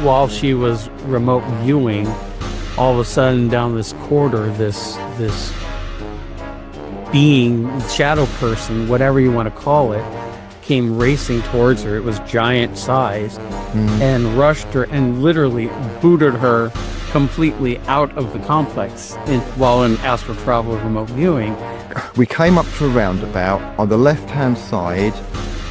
while she was remote viewing, all of a sudden down this corridor, this being, shadow person, whatever you want to call it, came racing towards her. It was giant size, and rushed her and literally booted her completely out of the complex while in astral travel remote viewing. We came up to a roundabout. On the left-hand side,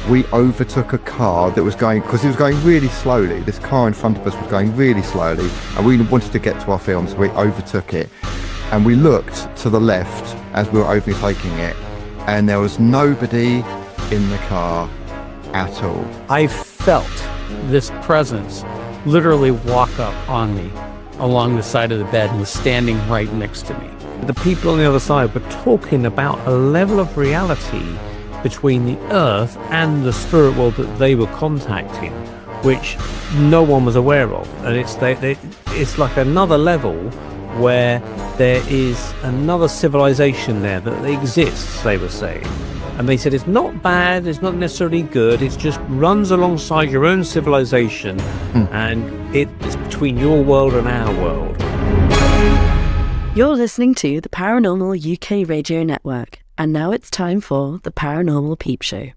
we overtook a car that was going, because it was going really slowly. This car in front of us was going really slowly, and we wanted to get to our film, so we overtook it. And we looked to the left as we were overtaking it, and there was nobody in the car at all. I felt this presence literally walk up on me along the side of the bed and was standing right next to me. The people on the other side were talking about a level of reality between the earth and the spirit world that they were contacting, which no one was aware of. And it's like another level where there is another civilization there that exists, they were saying. And they said it's not bad, it's not necessarily good, it just runs alongside your own civilization, and it's between your world and our world. You're listening to the Paranormal UK Radio Network, and now it's time for the Paranormal Peep Show.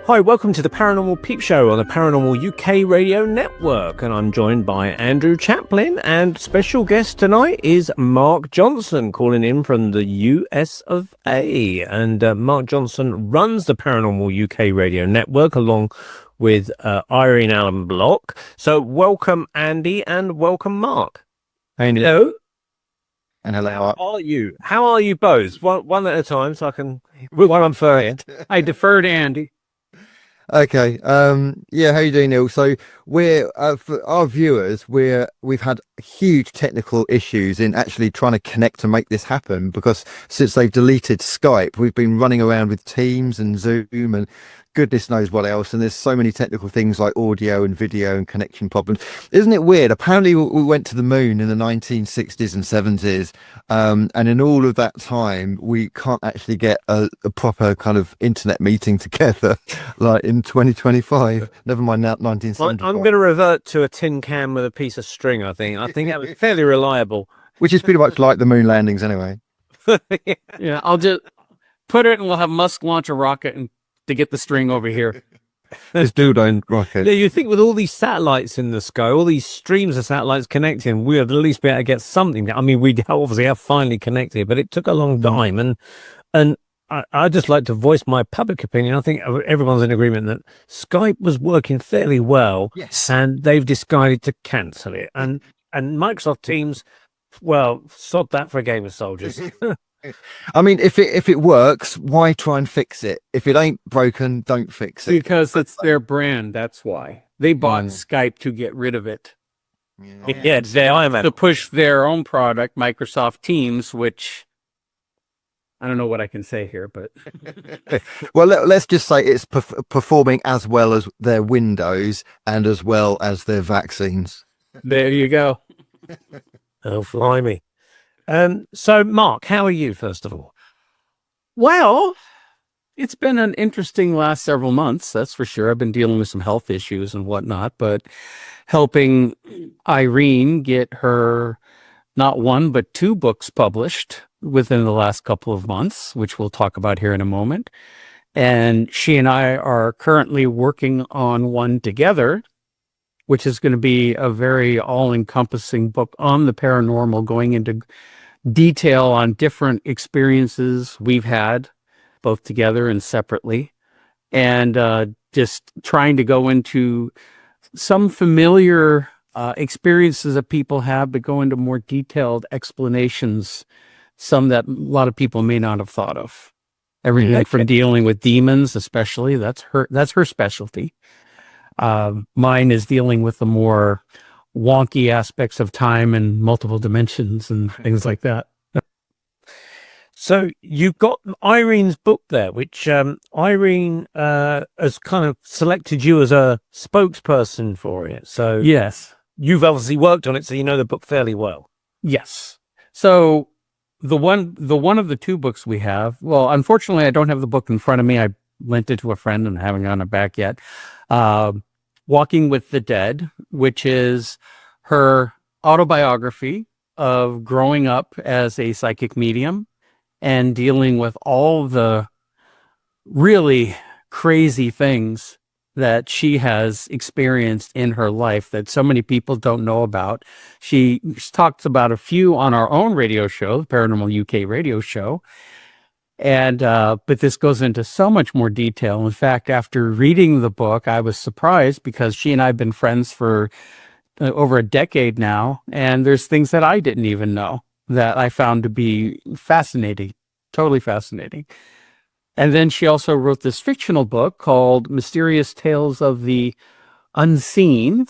Hi, welcome to the Paranormal Peep Show on the Paranormal UK Radio Network, and I'm joined by Andrew Chaplin, and special guest tonight is Mark Johnson, calling in from the US of A. And Mark Johnson runs the Paranormal UK Radio Network along with Irene Allen-Block. So welcome, Andy, and welcome, Mark. Hello. And hello. How are you? How are you both? One at a time, so I can... One I'm first. I defer to Andy. Okay. Yeah. How you doing, Neil? So we're for our viewers, we've had huge technical issues in actually trying to connect to make this happen, because since they've deleted Skype, we've been running around with Teams and Zoom and goodness knows what else, and there's so many technical things like audio and video and connection problems. Isn't it weird? Apparently we went to the moon in the 1960s and 70s, and in all of that time we can't actually get a proper kind of internet meeting together like in 2025, never mind now 1975. I'm going to revert to a tin can with a piece of string. I think that was fairly reliable, which is pretty much like the moon landings anyway. Yeah, I'll just put it and we'll have Musk launch a rocket and to get the string over here. This dude owned rocket. Yeah, you think with all these satellites in the sky, all these streams of satellites connecting, we'd at least be able to get something. I mean, we obviously have finally connected, but it took a long time. And I'd just like to voice my public opinion. I think everyone's in agreement that Skype was working fairly well. Yes. And they've decided to cancel it. And Microsoft Teams, well, sod that for a game of soldiers. I mean, if it works, why try and fix it? If it ain't broken, don't fix it. Because it's their brand. That's why they bought Skype to get rid of it. Yeah, it's their IMAP. To push their own product, Microsoft Teams, which I don't know what I can say here, but well, let's just say it's performing as well as their Windows and as well as their vaccines. There you go. Oh, blimey. So, Mark, how are you, first of all? Well, it's been an interesting last several months, that's for sure. I've been dealing with some health issues and whatnot, but helping Irene get her not one, but 2 books published within the last couple of months, which we'll talk about here in a moment. And she and I are currently working on one together, which is going to be a very all-encompassing book on the paranormal, going into detail on different experiences we've had, both together and separately. and just trying to go into some familiar experiences that people have, but go into more detailed explanations, some that a lot of people may not have thought of. Everything from dealing with demons, especially, that's her specialty. Mine is dealing with the more wonky aspects of time and multiple dimensions and things like that. So you've got Irene's book there, which Irene has kind of selected you as a spokesperson for it. So Yes. you've obviously worked on it, so you know the book fairly well. Yes. So the one of the two books we have, well, unfortunately, I don't have the book in front of me. I lent it to a friend and haven't gotten it back yet. Walking with the Dead, which is her autobiography of growing up as a psychic medium and dealing with all the really crazy things that she has experienced in her life that so many people don't know about. She talks about a few on our own radio show, the Paranormal UK Radio Show. And, but this goes into so much more detail. In fact, after reading the book, I was surprised because she and I have been friends for over a decade now. And there's things that I didn't even know that I found to be fascinating, totally fascinating. And then she also wrote this fictional book called Mysterious Tales of the Unseen,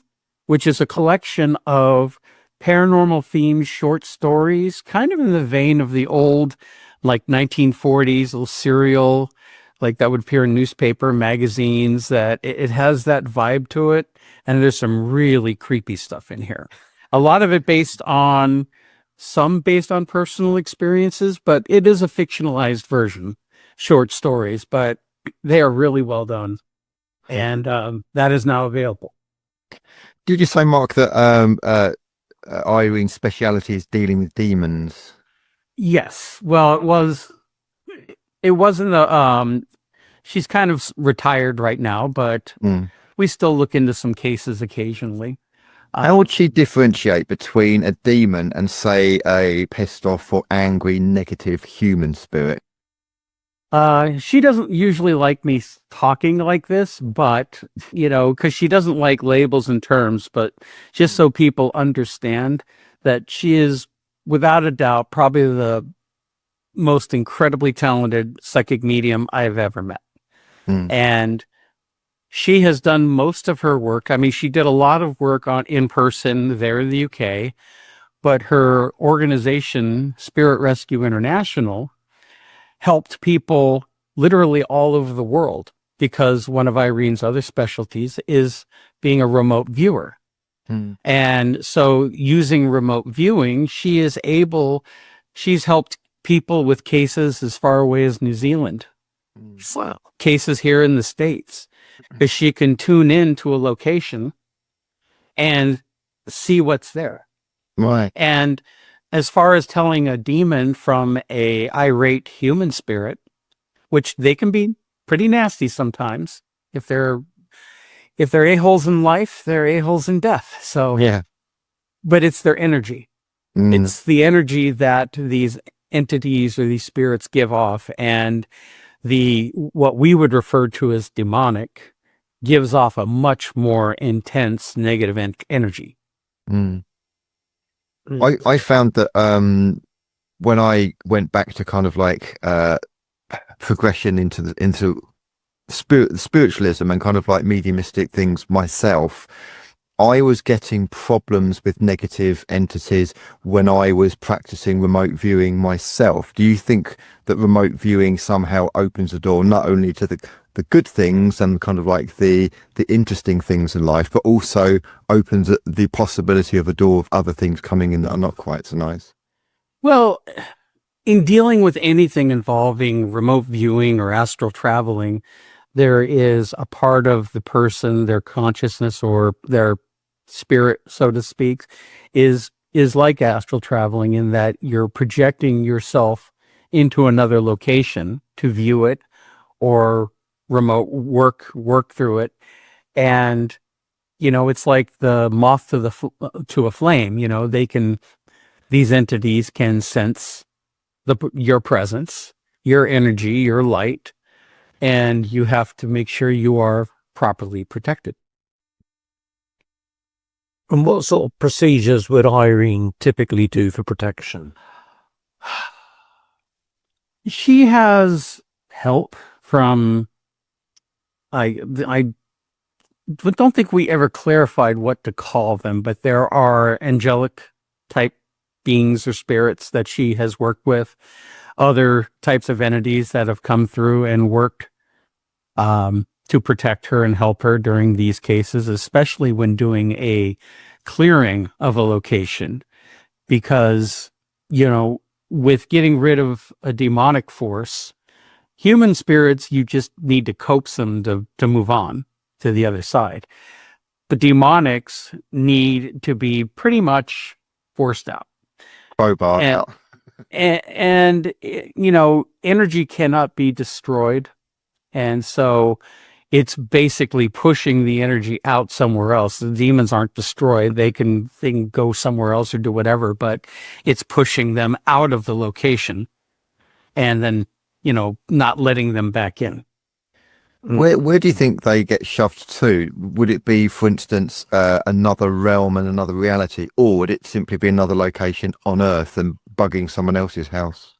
which is a collection of paranormal themed short stories, kind of in the vein of the old, like 1940s, little serial, like that would appear in newspaper magazines, that it has that vibe to it. And there's some really creepy stuff in here. A lot of it based on personal experiences, but it is a fictionalized version. Short stories, but they are really well done, and that is now available. Did you say, Mark, that Irene's speciality is dealing with demons? Yes. Well, it wasn't a she's kind of retired right now, but we still look into some cases occasionally. How would she differentiate between a demon and, say, a pissed off or angry negative human spirit? She doesn't usually like me talking like this, but, because she doesn't like labels and terms, but just so people understand that she is, without a doubt, probably the most incredibly talented psychic medium I've ever met. And she has done most of her work. I mean, she did a lot of work in person there in the UK, but her organization, Spirit Rescue International, helped people literally all over the world, because one of Irene's other specialties is being a remote viewer. And so using remote viewing, she's helped people with cases as far away as New Zealand, cases here in the States, because she can tune in to a location and see what's there. Right. And as far as telling a demon from a irate human spirit, which they can be pretty nasty sometimes, if they're a-holes in life, they're a-holes in death. So Yeah. But it's their energy. It's the energy that these entities or these spirits give off, and what we would refer to as demonic gives off a much more intense negative energy. I found that when I went back to kind of like progression into spiritualism and kind of like mediumistic things myself, I was getting problems with negative entities when I was practicing remote viewing myself. Do you think that remote viewing somehow opens the door not only to the good things and kind of like the interesting things in life, but also opens the possibility of a door of other things coming in that are not quite so nice? Well, in dealing with anything involving remote viewing or astral traveling, there is a part of the person, their consciousness or their spirit, so to speak, is like astral traveling, in that you're projecting yourself into another location to view it or remote work through it. And it's like the moth to a flame. These entities can sense your presence, your energy, your light, and you have to make sure you are properly protected. And what sort of procedures would Irene typically do for protection? She has help from, I don't think we ever clarified what to call them, but there are angelic type beings or spirits that she has worked with, other types of entities that have come through and worked to protect her and help her during these cases, especially when doing a clearing of a location. Because, with getting rid of a demonic force, human spirits, you just need to coax them to move on to the other side. The demonics need to be pretty much forced out. Crowbar out. And energy cannot be destroyed. And so it's basically pushing the energy out somewhere else. The demons aren't destroyed. They can go somewhere else or do whatever, but it's pushing them out of the location and then, not letting them back in. Where do you think they get shoved to? Would it be, for instance, another realm and another reality, or would it simply be another location on Earth and bugging someone else's house?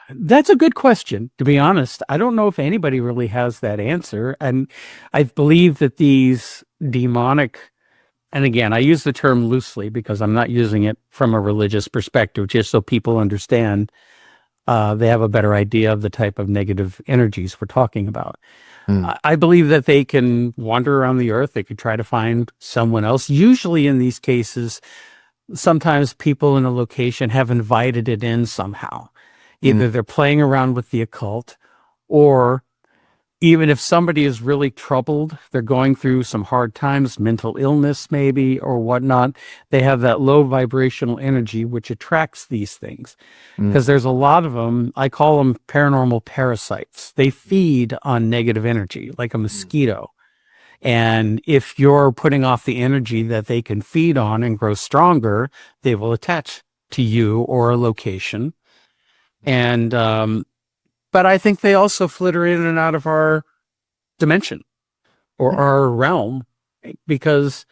That's a good question, to be honest. I don't know if anybody really has that answer. And I believe that these demonic, and again, I use the term loosely because I'm not using it from a religious perspective, just so people understand they have a better idea of the type of negative energies we're talking about. I believe that they can wander around the earth. They could try to find someone else. Usually in these cases, sometimes people in a location have invited it in somehow. Either they're playing around with the occult, or even if somebody is really troubled, they're going through some hard times, mental illness maybe, or whatnot, they have that low vibrational energy, which attracts these things. Because there's a lot of them, I call them paranormal parasites. They feed on negative energy, like a mosquito. And if you're putting off the energy that they can feed on and grow stronger, they will attach to you or a location. And, but I think they also flitter in and out of our dimension or our realm, because,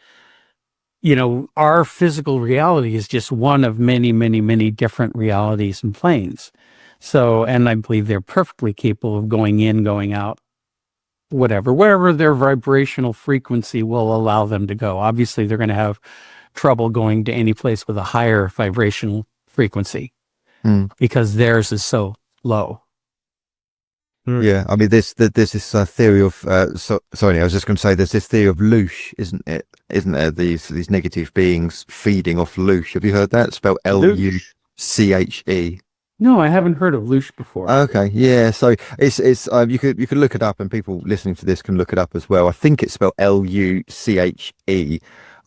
our physical reality is just one of many, many, many different realities and planes. So, and I believe they're perfectly capable of going in, going out, wherever their vibrational frequency will allow them to go. Obviously, they're going to have trouble going to any place with a higher vibrational frequency. Because theirs is so low. Yeah, I mean, there's this theory of sorry, I was just going to say there's this theory of loosh, isn't there? These negative beings feeding off loosh. Have you heard that? It's spelled L-U-C-H-E. No, I haven't heard of loosh before. Okay, yeah. So it's you could look it up, and people listening to this can look it up as well. I think it's spelled L-U-C-H-E.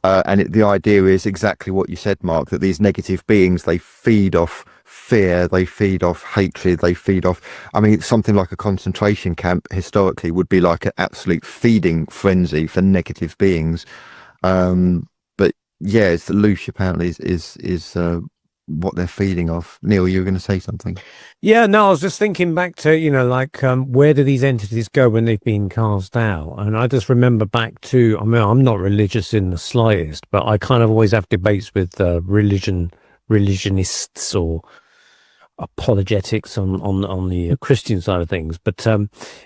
And the idea is exactly what you said, Mark, that these negative beings, they feed off fear, they feed off hatred, they feed off, I mean, something like a concentration camp historically would be like an absolute feeding frenzy for negative beings. But yeah, it's the loosh apparently is what they're feeding off. Neil, you were going to say something? Yeah, no, I was just thinking back to, where do these entities go when they've been cast out? And I just remember back to, I mean, I'm not religious in the slightest, but I kind of always have debates with religionists or apologetics on the Christian side of things. But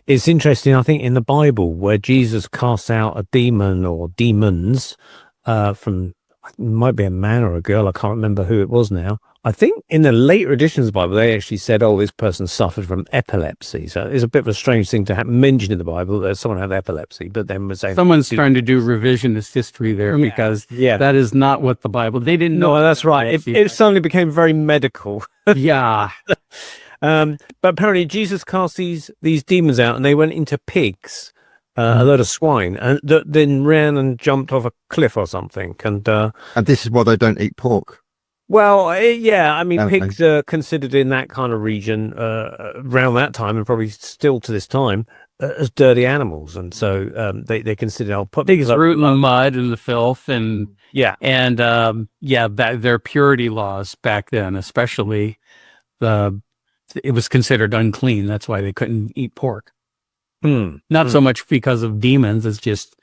it's interesting, I think, in the Bible where Jesus casts out a demon or demons from, it might be a man or a girl, I can't remember who it was now. I think in the later editions of the Bible, they actually said, this person suffered from epilepsy. So it's a bit of a strange thing to have mentioned in the Bible that someone had epilepsy, but then was saying... Someone's trying to do revisionist history there, because that is not what the Bible... They didn't know. No, that's right. It suddenly became very medical. Yeah. But apparently Jesus cast these demons out, and they went into pigs, a lot of swine, and then ran and jumped off a cliff or something. And this is why they don't eat pork. Well, yeah, I mean, pigs are considered in that kind of region around that time, and probably still to this time, as dirty animals. And so they consider, I'll put pigs root in the mud and the filth, and their purity laws back then, especially the it was considered unclean. That's why they couldn't eat pork. Hmm. Not so much because of demons, it's just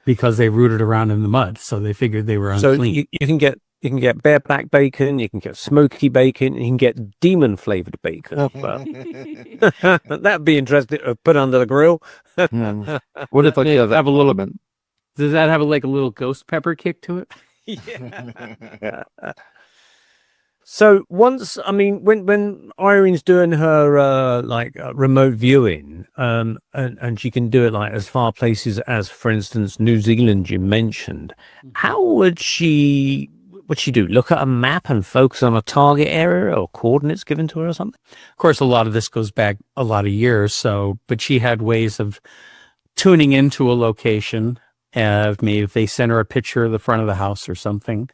because they rooted around in the mud. So they figured they were So unclean. you can get bareback bacon, you can get smoky bacon, you can get demon flavored bacon. But that'd be interesting to put under the grill. What if I They have have a little element? Does that have like a little ghost pepper kick to it? So once, I mean, when Irene's doing her remote viewing, and she can do it like as far places as, for instance, New Zealand, you mentioned, how would she do? Look at a map and focus on a target area or coordinates given to her or something? Of course, a lot of this goes back a lot of years. So, but she had ways of tuning into a location. Maybe if they sent her a picture of the front of the house or something,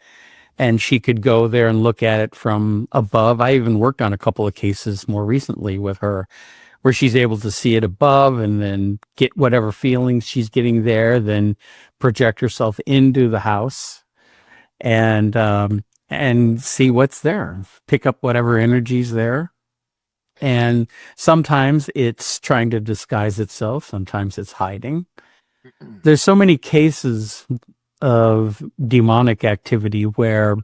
and she could go there and look at it from above. I even worked on a couple of cases more recently with her where she's able to see it above and then get whatever feelings she's getting there, then project herself into the house and see what's there, pick up whatever energy's there. And sometimes it's trying to disguise itself. Sometimes it's hiding. There's so many cases of demonic activity where,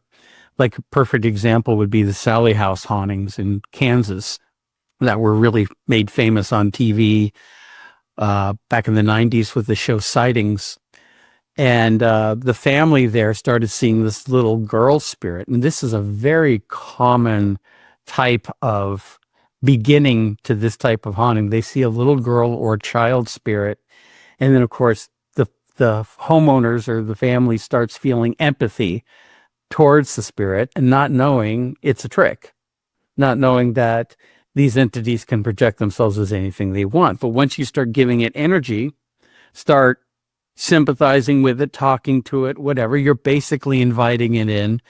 like, a perfect example would be the Sally House hauntings in Kansas that were really made famous on TV back in the 90s with the show Sightings. And the family there started seeing this little girl spirit. And this is a very common type of beginning to this type of haunting. They see a little girl or child spirit. And then, of course, the homeowners or the family starts feeling empathy towards the spirit and not knowing it's a trick, not knowing that these entities can project themselves as anything they want. But once you start giving it energy, start sympathizing with it, talking to it, whatever, you're basically inviting it in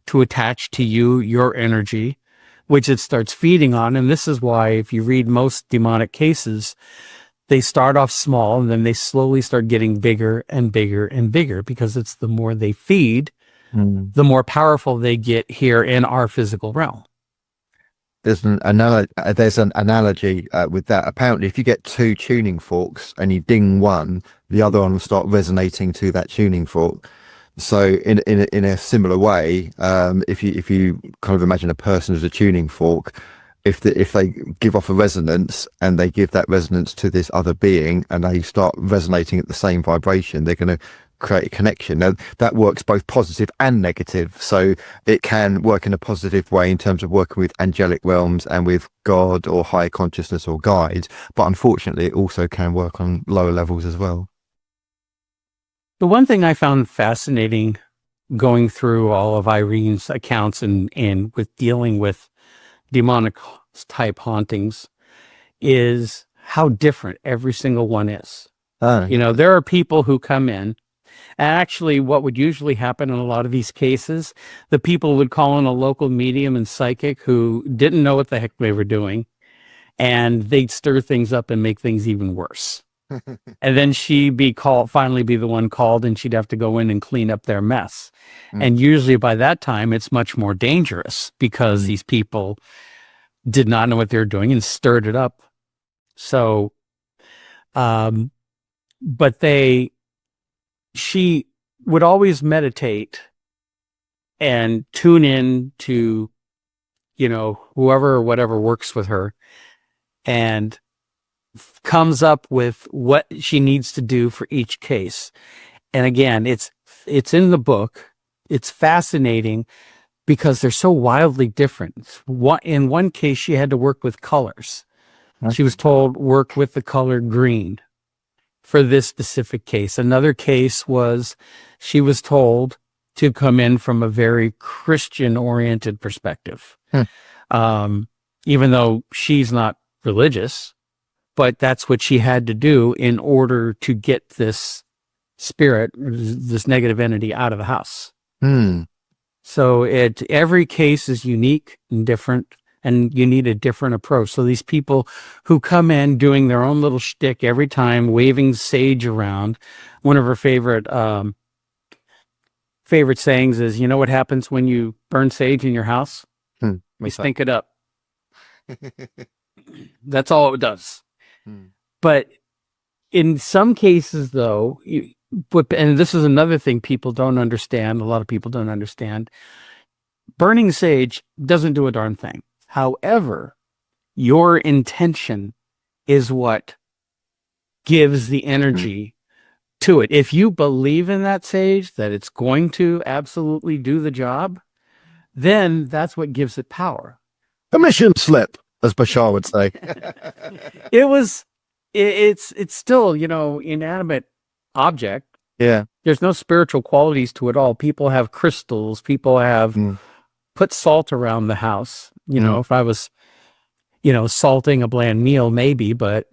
to attach to you, your energy, which it starts feeding on. And this is why if you read most demonic cases, they start off small and then they slowly start getting bigger and bigger and bigger, because it's the more they feed, the more powerful they get here in our physical realm. There's an analogy with that. Apparently, if you get two tuning forks and you ding one, the other one will start resonating to that tuning fork. So in a similar way, if you kind of imagine a person as a tuning fork, if they give off a resonance and they give that resonance to this other being and they start resonating at the same vibration, they're going to create a connection. Now, that works both positive and negative. So it can work in a positive way in terms of working with angelic realms and with God or higher consciousness or guides. But unfortunately, it also can work on lower levels as well. The one thing I found fascinating going through all of Irene's accounts and with dealing with demonic type hauntings is how different every single one is. You know, there are people who come in, and actually what would usually happen in a lot of these cases, the people would call in a local medium and psychic who didn't know what the heck they were doing, and they'd stir things up and make things even worse. And then finally be the one called, and she'd have to go in and clean up their mess. And usually by that time, it's much more dangerous because these people did not know what they were doing and stirred it up. So, but she would always meditate and tune in to, whoever or whatever works with her, and comes up with what she needs to do for each case. And again, it's in the book. It's fascinating because they're so wildly different. In one case, she had to work with colors. She was told, work with the color green for this specific case. Another case was she was told to come in from a very Christian-oriented perspective. Even though she's not religious, but that's what she had to do in order to get this spirit, this negative entity, out of the house. So every case is unique and different, and you need a different approach. So these people who come in doing their own little shtick every time, waving sage around. One of her favorite sayings is, you know what happens when you burn sage in your house? You stink it up. That's all it does. Hmm. But in some cases, though, and this is another thing people don't understand, a lot of people don't understand, burning sage doesn't do a darn thing. However, your intention is what gives the energy to it. If you believe in that sage, that it's going to absolutely do the job, then that's what gives it power. Permission slip, as Bashar would say. It's still, inanimate object. Yeah. There's no spiritual qualities to it all. People have crystals. People have put salt around the house. If I was, salting a bland meal, maybe, but,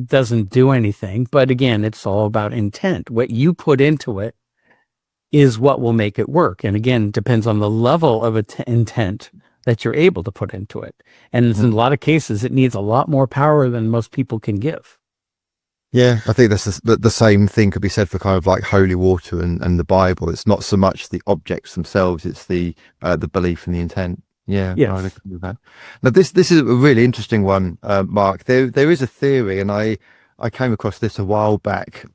doesn't do anything. But again, it's all about intent. What you put into it is what will make it work. And again, it depends on the level of intent that you're able to put into it. And in a lot of cases, it needs a lot more power than most people can give. Yeah, I think that's the same thing could be said for kind of like holy water and the Bible. It's not so much the objects themselves; it's the belief and the intent. Yeah, yes. I agree with that. Now, this is a really interesting one, Mark. There is a theory, and I came across this a while back.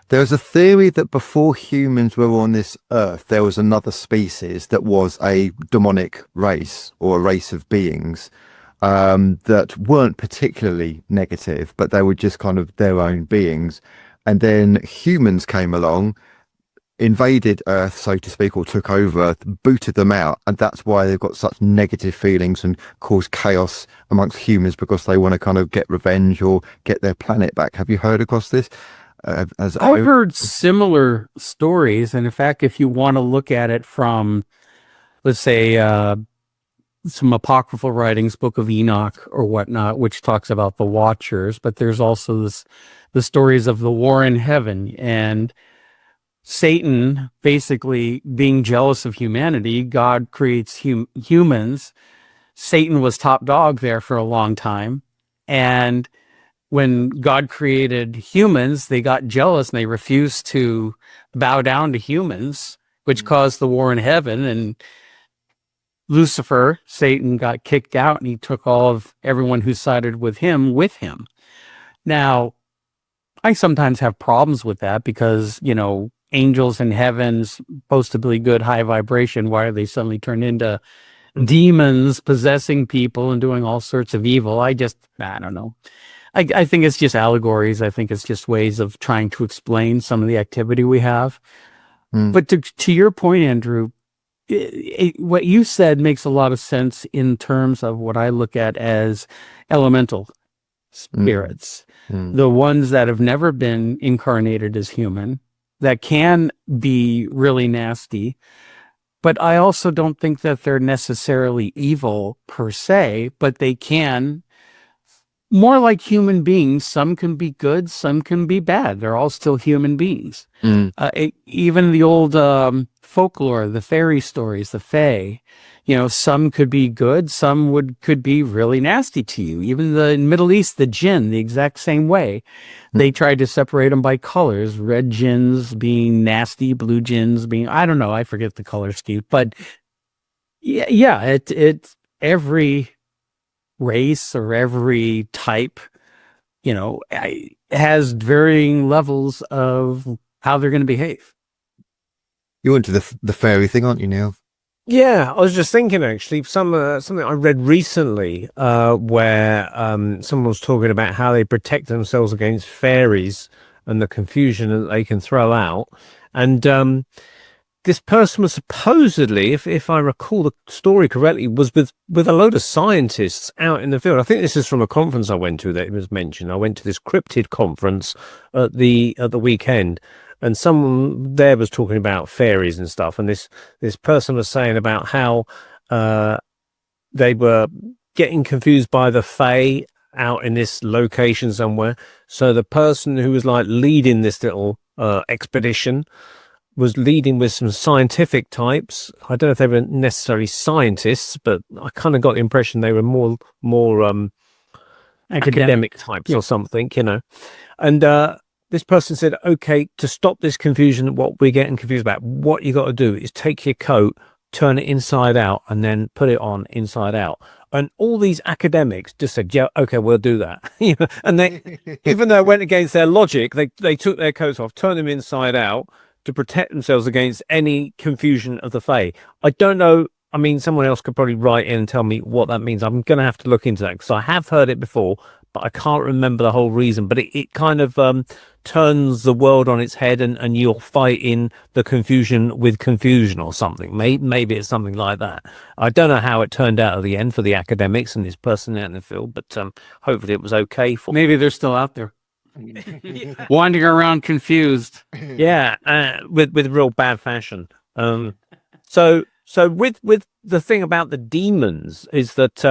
There's a theory that before humans were on this earth, there was another species that was a demonic race or a race of beings that weren't particularly negative, but they were just kind of their own beings. And then humans came along, invaded Earth, so to speak, or took over Earth, booted them out. And that's why they've got such negative feelings and cause chaos amongst humans, because they want to kind of get revenge or get their planet back. Have you heard across this? I've heard similar stories. And in fact, if you want to look at it from, let's say, some apocryphal writings, Book of Enoch or whatnot, which talks about the Watchers, but there's also the stories of the war in heaven and Satan basically being jealous of humanity. God creates humans. Satan was top dog there for a long time. And when God created humans, they got jealous and they refused to bow down to humans, which caused the war in heaven. And Lucifer, Satan, got kicked out, and he took all of everyone who sided with him with him. Now, I sometimes have problems with that because, angels in heaven's supposed to be good, high vibration. Why are they suddenly turned into demons possessing people and doing all sorts of evil? I don't know. I think it's just allegories. I think it's just ways of trying to explain some of the activity we have. But to your point, Andrew, what you said makes a lot of sense in terms of what I look at as elemental spirits, the ones that have never been incarnated as human, that can be really nasty. But I also don't think that they're necessarily evil per se, but they can, more like human beings. Some can be good, some can be bad. They're all still human beings. Even the old folklore, the fairy stories, the fae, some could be good, some could be really nasty to you. Even the Middle East, the jinn, the exact same way. They tried to separate them by colors, red jinns being nasty, blue jinns being, I don't know, I forget the color scheme, but it's every race or every type, has varying levels of how they're going to behave. You're into the fairy thing, aren't you, Neil? Yeah, I was just thinking actually, something I read recently where someone was talking about how they protect themselves against fairies and the confusion that they can throw out. And this person was supposedly, if I recall the story correctly, was with a load of scientists out in the field. I think this is from a conference I went to that it was mentioned. I went to this cryptid conference at the weekend, and someone there was talking about fairies and stuff. And this person was saying about how they were getting confused by the fae out in this location somewhere. So the person who was like leading this little expedition was leading with some scientific types. I don't know if they were necessarily scientists, but I kind of got the impression they were more academic types or something, And this person said, okay, to stop this confusion, what we're getting confused about, what you got to do is take your coat, turn it inside out, and then put it on inside out. And all these academics just said, yeah, okay, we'll do that. And they, even though it went against their logic, they took their coats off, turned them inside out to protect themselves against any confusion of the Fae. I don't know. I mean, someone else could probably write in and tell me what that means. I'm going to have to look into that because I have heard it before, but I can't remember the whole reason. But it kind of turns the world on its head, and you're fighting the confusion with confusion or something. Maybe it's something like that. I don't know how it turned out at the end for the academics and this person out in the field, but hopefully it was okay for. Maybe they're still out there, wandering around confused. Yeah, with real bad fashion. So with the thing about the demons is that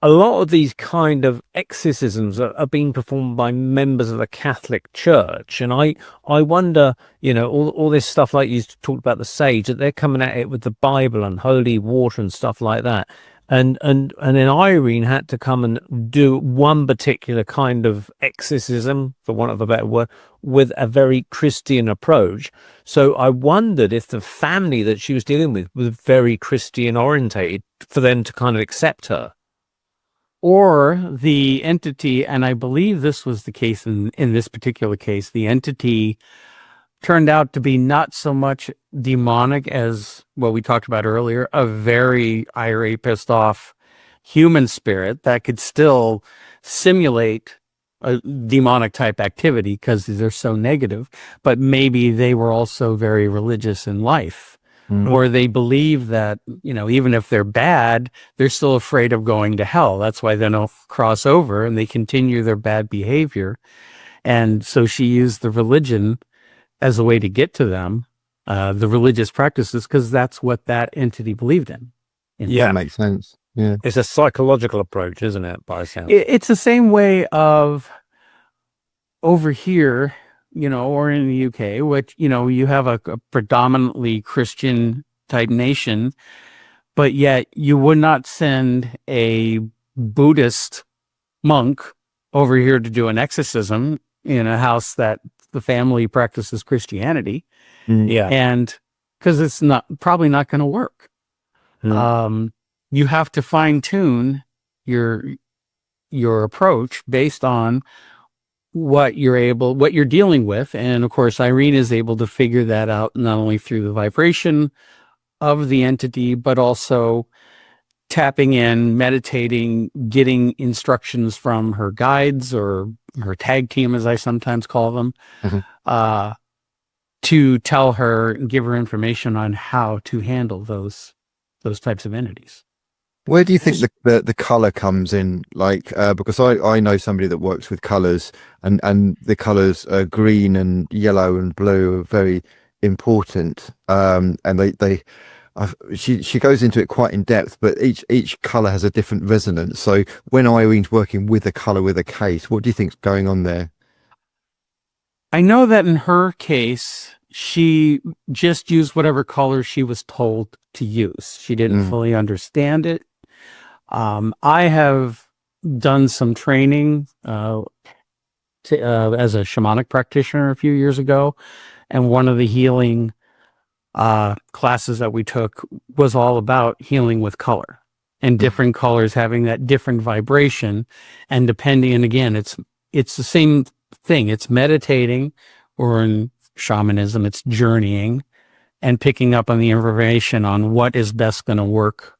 a lot of these kind of exorcisms are being performed by members of the Catholic Church, and I wonder, all this stuff like you talked about the sage, that they're coming at it with the Bible and holy water and stuff like that. And then Irene had to come and do one particular kind of exorcism, for want of a better word, with a very Christian approach. So I wondered if the family that she was dealing with was very Christian orientated for them to kind of accept her. Or the entity, and I believe this was the case in this particular case, the entity turned out to be not so much demonic as what we talked about earlier, a very irate, pissed off human spirit that could still simulate a demonic type activity because they're so negative, but maybe they were also very religious in life. Or they believe that, even if they're bad, they're still afraid of going to hell. That's why they don't cross over and they continue their bad behavior. And so she used the religion as a way to get to them, the religious practices, because that's what that entity believed in. Yeah, makes sense. Yeah, it's a psychological approach, isn't it? By sound, it's the same way of over here, or in the UK, which you have a predominantly Christian type nation, but yet you would not send a Buddhist monk over here to do an exorcism in a house that the family practices Christianity. Yeah. And because it's probably not going to work. You have to fine tune your approach based on what you're dealing with. And of course, Irene is able to figure that out not only through the vibration of the entity, but also tapping in, meditating, getting instructions from her guides or her tag team, as I sometimes call them, to tell her, give her information on how to handle those types of entities. Where do you think the color comes in? Like, because I know somebody that works with colors, and the colors green and yellow and blue are very important. And she goes into it quite in depth, but each color has a different resonance. So when Irene's working with a color with a case, what do you think's going on there? I know that in her case, she just used whatever color she was told to use. She didn't fully understand it. I have done some training as a shamanic practitioner a few years ago, and one of the healing classes that we took was all about healing with color and different colors having that different vibration. And depending, and again, it's the same thing. It's meditating, or in shamanism, it's journeying and picking up on the information on what is best going to work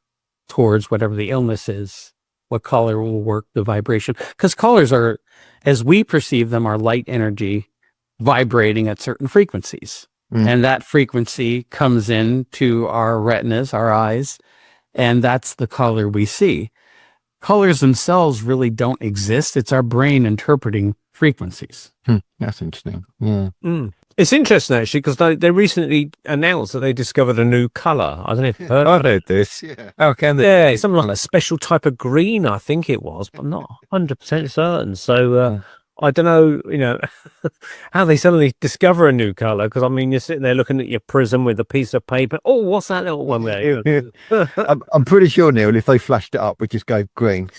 towards whatever the illness is, what color will work, the vibration. Because colors are, as we perceive them, are light energy vibrating at certain frequencies. And that frequency comes into our retinas, our eyes, and that's the color we see. Colors themselves really don't exist. It's our brain interpreting frequencies. That's interesting. Yeah. It's interesting, actually, because they recently announced that they discovered a new colour. I don't know if you've heard I've heard this. Yeah. How can they? Yeah, it's something like a special type of green, I think it was, but I'm not 100% certain. So I don't know, how they suddenly discover a new colour, because, I mean, you're sitting there looking at your prism with a piece of paper. Oh, what's that little one there? I'm pretty sure, Neil, if they flashed it up, we just go green.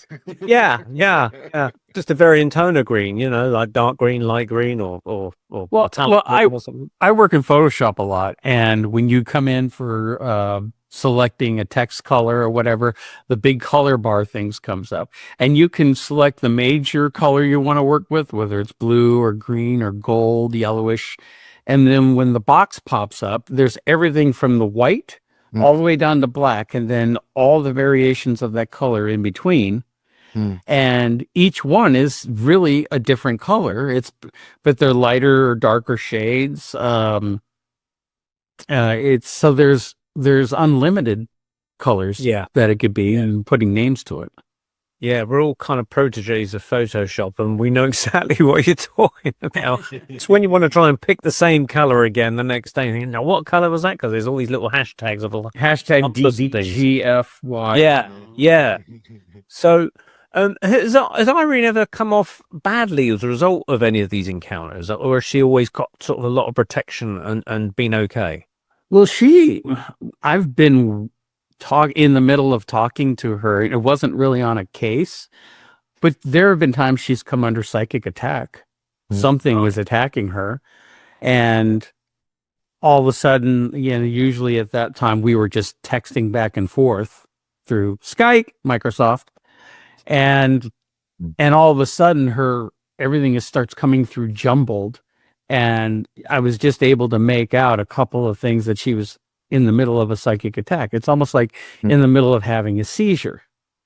Yeah. Just a varying tone of green, like dark green, light green, or I work in Photoshop a lot, and when you come in for selecting a text color or whatever, the big color bar things comes up. And you can select the major color you want to work with, whether it's blue or green or gold, yellowish. And then when the box pops up, there's everything from the white all the way down to black, and then all the variations of that color in between. And each one is really a different color. But they're lighter or darker shades. So there's unlimited colors that it could be, and putting names to it. Yeah, we're all kind of proteges of Photoshop, and we know exactly what you're talking about. It's when you want to try and pick the same color again the next day. Thinking, now, what color was that? Because there's all these little hashtags of like hashtag DGFY. Yeah. So, has Irene ever come off badly as a result of any of these encounters, or has she always got sort of a lot of protection and been okay? Well, I've been in the middle of talking to her. It wasn't really on a case, but there have been times she's come under psychic attack. Something was attacking her, and all of a sudden, usually at that time we were just texting back and forth through Skype, Microsoft, and all of a sudden everything starts coming through jumbled, and I was just able to make out a couple of things that she was in the middle of a psychic attack. It's almost like in the middle of having a seizure.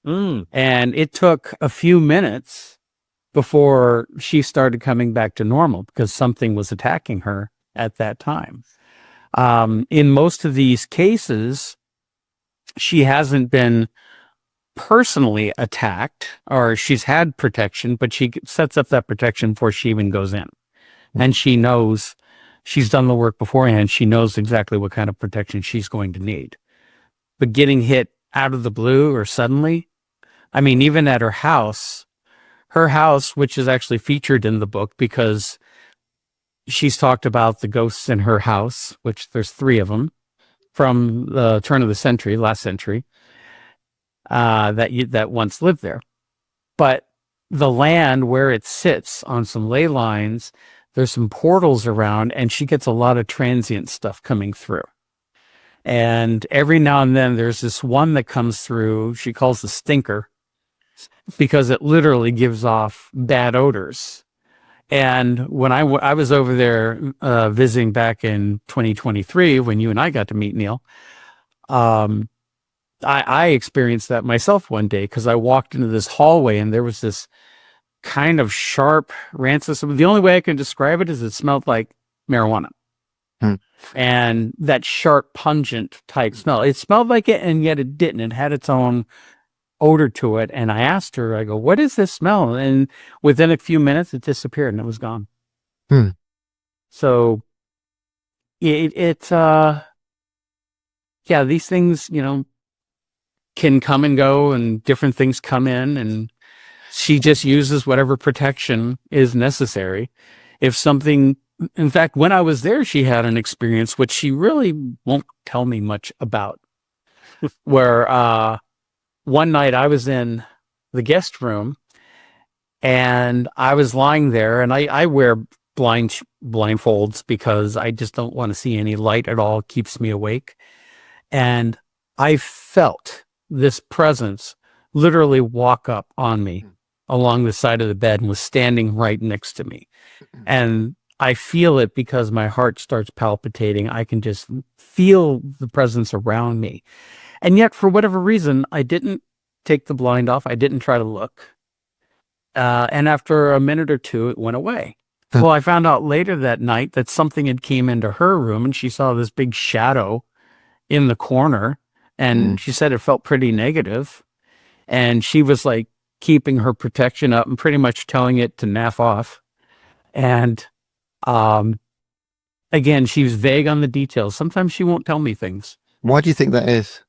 And it took a few minutes before she started coming back to normal, because something was attacking her at that time. In most of these cases, she hasn't been personally attacked, or she's had protection, but she sets up that protection before she even goes in. And she knows, she's done the work beforehand. She knows exactly what kind of protection she's going to need. But getting hit out of the blue or suddenly, I mean, even at her house, which is actually featured in the book because she's talked about the ghosts in her house, which there's 3 of them from the turn of the century, last century, that once lived there. But the land where it sits on some ley lines, there's some portals around, and she gets a lot of transient stuff coming through. And every now and then there's this one that comes through, she calls the stinker, because it literally gives off bad odors. And when I was over there visiting back in 2023, when you and I got to meet Neil, I experienced that myself one day, because I walked into this hallway and there was this kind of sharp, rancid. The only way I can describe it is it smelled like marijuana. And that sharp, pungent type smell. It smelled like it, and yet it didn't. It had its own odor to it. And I asked her, I go, what is this smell? And within a few minutes, it disappeared and it was gone. So these things, can come and go, and different things come in, and she just uses whatever protection is necessary. If something, in fact, when I was there, she had an experience which she really won't tell me much about, where one night I was in the guest room and I was lying there, and I wear blindfolds because I just don't want to see any light at all. It keeps me awake. And I felt this presence literally walk up on me along the side of the bed and was standing right next to me. And I feel it because my heart starts palpitating. I can just feel the presence around me. And yet, for whatever reason, I didn't take the blind off. I didn't try to look. And after a minute or two, it went away. Well, I found out later that night that something had came into her room, and she saw this big shadow in the corner. And she said it felt pretty negative. And she was like keeping her protection up and pretty much telling it to naff off. And again, she was vague on the details. Sometimes she won't tell me things. Why do you think that is?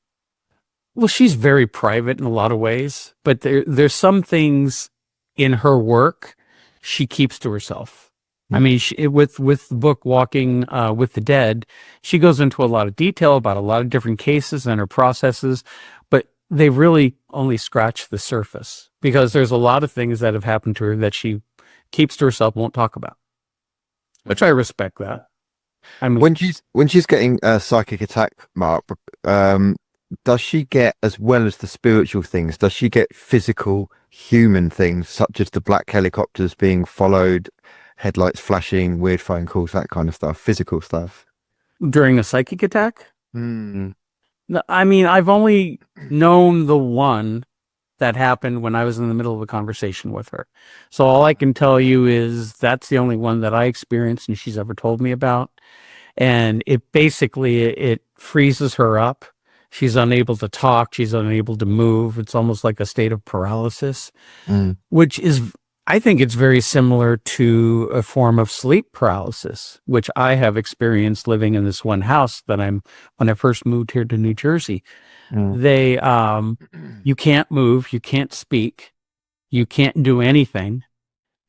Well, she's very private in a lot of ways, but there's some things in her work she keeps to herself. I mean, with the book Walking with the Dead, she goes into a lot of detail about a lot of different cases and her processes, but they really only scratch the surface, because there's a lot of things that have happened to her that she keeps to herself, won't talk about, which I respect that. I mean, when she's getting a psychic attack, Mark, does she get, as well as the spiritual things, does she get physical human things such as the black helicopters being followed, headlights flashing, weird phone calls, that kind of stuff, physical stuff? During a psychic attack? Mm. No, I mean, I've only known the one that happened when I was in the middle of a conversation with her. So all I can tell you is that's the only one that I experienced and she's ever told me about. And it basically, it freezes her up. She's unable to talk. She's unable to move. It's almost like a state of paralysis, which is, I think it's very similar to a form of sleep paralysis, which I have experienced living in this one house that when I first moved here to New Jersey. They, you can't move, you can't speak, you can't do anything.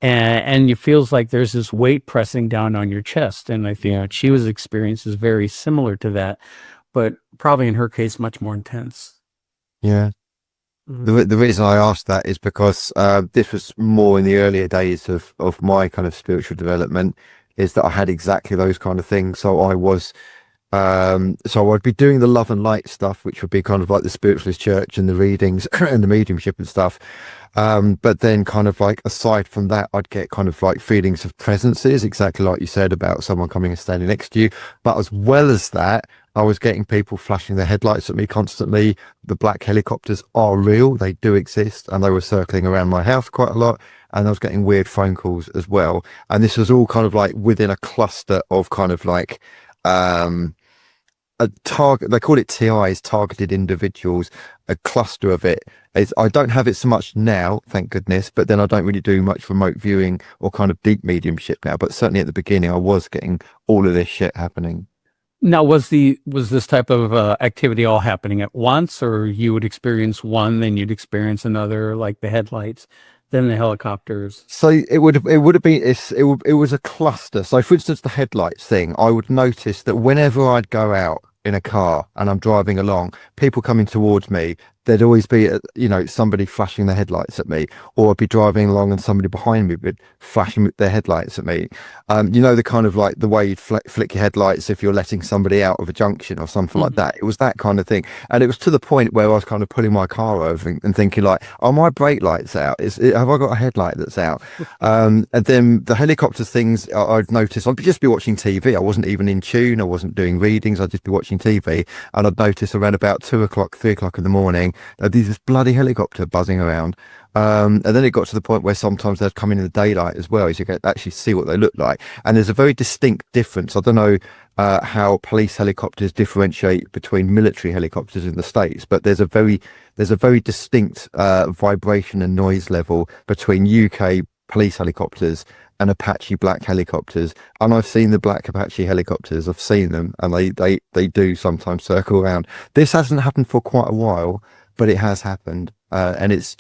And it feels like there's this weight pressing down on your chest. And I think she was experiences very similar to that, but probably in her case, much more intense. Yeah. The reason I asked that is because this was more in the earlier days of my kind of spiritual development, is that I had exactly those kind of things. So I was, so I'd be doing the love and light stuff, which would be kind of like the spiritualist church and the readings and the mediumship and stuff. But then kind of like, aside from that, I'd get kind of like feelings of presences, exactly like you said about someone coming and standing next to you. But as well as that, I was getting people flashing their headlights at me constantly. The black helicopters are real. They do exist. And they were circling around my house quite a lot. And I was getting weird phone calls as well. And this was all kind of like within a cluster of kind of like, a target, they call it TIs, targeted individuals, a cluster of it. I don't have it so much now, thank goodness, but then I don't really do much remote viewing or kind of deep mediumship now. But certainly at the beginning, I was getting all of this shit happening. Now, was this type of activity all happening at once, or you would experience one, then you'd experience another, like the headlights, then the helicopters? So it would have been, it was a cluster. So for instance, the headlights thing, I would notice that whenever I'd go out in a car and I'm driving along, people coming towards me, there'd always be, somebody flashing their headlights at me, or I'd be driving along and somebody behind me would flashing their headlights at me. The kind of like the way you'd flick your headlights if you're letting somebody out of a junction or something like that. It was that kind of thing. And it was to the point where I was kind of pulling my car over and thinking like, are my brake lights out? Have I got a headlight that's out? And then the helicopter things, I'd notice, I'd just be watching TV. I wasn't even in tune. I wasn't doing readings. I'd just be watching TV. And I'd notice around about 2 o'clock, 3 o'clock in the morning, there's this bloody helicopter buzzing around. And then it got to the point where sometimes they'd come in the daylight as well, so you could actually see what they look like. And there's a very distinct difference. I don't know how police helicopters differentiate between military helicopters in the States, but there's a very distinct vibration and noise level between UK police helicopters and Apache black helicopters. And I've seen the black Apache helicopters, I've seen them, and they do sometimes circle around. This hasn't happened for quite a while, but it has happened. And it's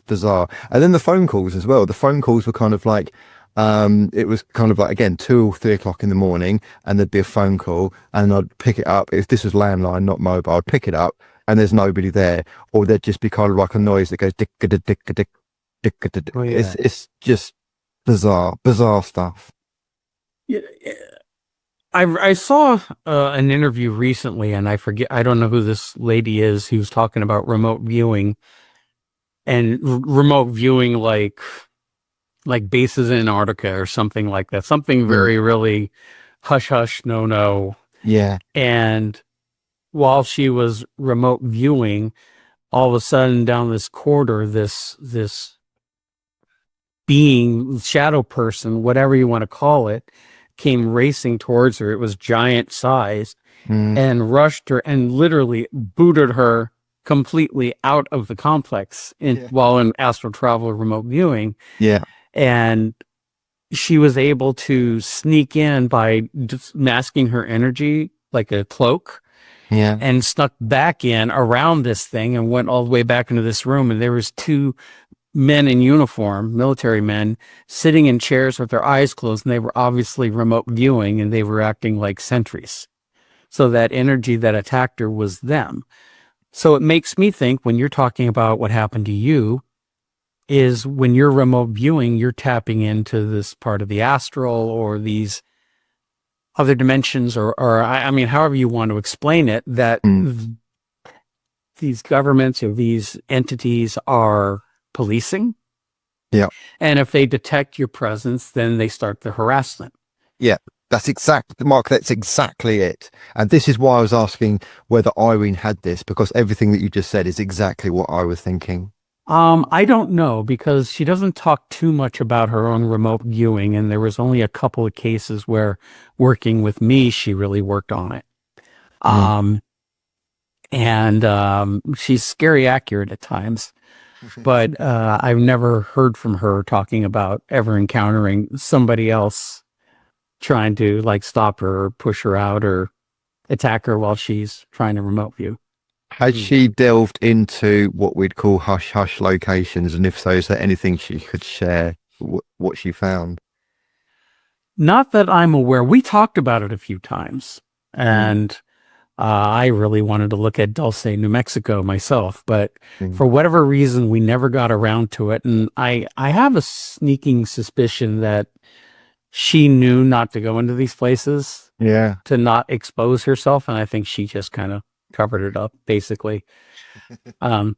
bizarre. And then the phone calls as well. The phone calls were kind of like, it was kind of like, again, 2 or 3 o'clock in the morning, and there'd be a phone call, and I'd pick it up. If this was landline, not mobile, I'd pick it up and there's nobody there, or there'd just be kind of like a noise that goes dick a dick dick a dick dick a dick. It's just bizarre stuff. Yeah. I saw an interview recently, and I don't know who this lady is, who's talking about remote viewing, and remote viewing like bases in Antarctica or something like that. Something very, really hush hush, no. Yeah. And while she was remote viewing, all of a sudden down this corridor, this being, shadow person, whatever you want to call it, came racing towards her. It was giant size, and rushed her and literally booted her completely out of the complex while in astral travel remote viewing. Yeah. And she was able to sneak in by just masking her energy like a cloak. Yeah. And snuck back in around this thing and went all the way back into this room. And there was 2 men in uniform, military men, sitting in chairs with their eyes closed, and they were obviously remote viewing, and they were acting like sentries. So that energy that attacked her was them. So it makes me think, when you're talking about what happened to you, is when you're remote viewing, you're tapping into this part of the astral or these other dimensions, or I mean, however you want to explain it, that these governments or these entities are policing. Yeah. And if they detect your presence, then they start the harassment. Yeah, Mark, that's exactly it. And this is why I was asking whether Irene had this, because everything that you just said is exactly what I was thinking. I don't know, because she doesn't talk too much about her own remote viewing, and there was only a couple of cases where working with me, she really worked on it. She's scary accurate at times, but I've never heard from her talking about ever encountering somebody else trying to like stop her or push her out or attack her while she's trying to remote view. Has she delved into what we'd call hush-hush locations? And if so, is there anything she could share what she found? Not that I'm aware. We talked about it a few times, and I really wanted to look at Dulce, New Mexico myself, but for whatever reason, we never got around to it. And I have a sneaking suspicion that she knew not to go into these places, to not expose herself, and I think she just kind of covered it up, basically. But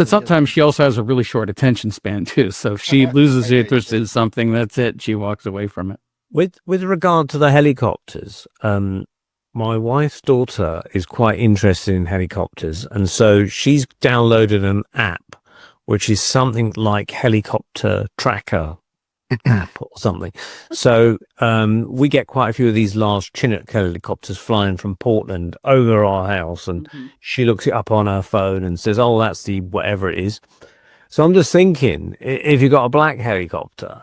sometimes she also has a really short attention span too. So if she loses interest in something, that's it. She walks away from it. With regard to the helicopters, my wife's daughter is quite interested in helicopters, and so she's downloaded an app, which is something like Helicopter Tracker app or something. So we get quite a few of these large Chinook helicopters flying from Portland over our house, and she looks it up on her phone and says, oh, that's the whatever it is. So I'm just thinking, if you've got a black helicopter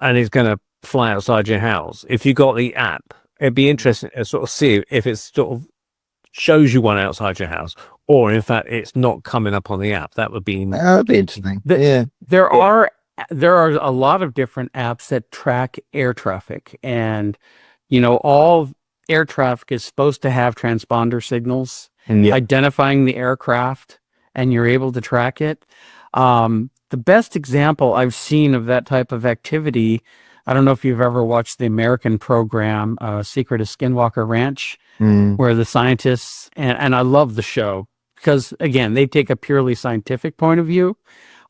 and it's going to fly outside your house, if you got the app, it'd be interesting to sort of see if it sort of shows you one outside your house, or in fact it's not coming up on the app. That would be interesting. There are a lot of different apps that track air traffic, and all air traffic is supposed to have transponder signals identifying the aircraft, and you're able to track it. The best example I've seen of that type of activity, I don't know if you've ever watched the American program, Secret of Skinwalker Ranch, where the scientists, and I love the show because, again, they take a purely scientific point of view,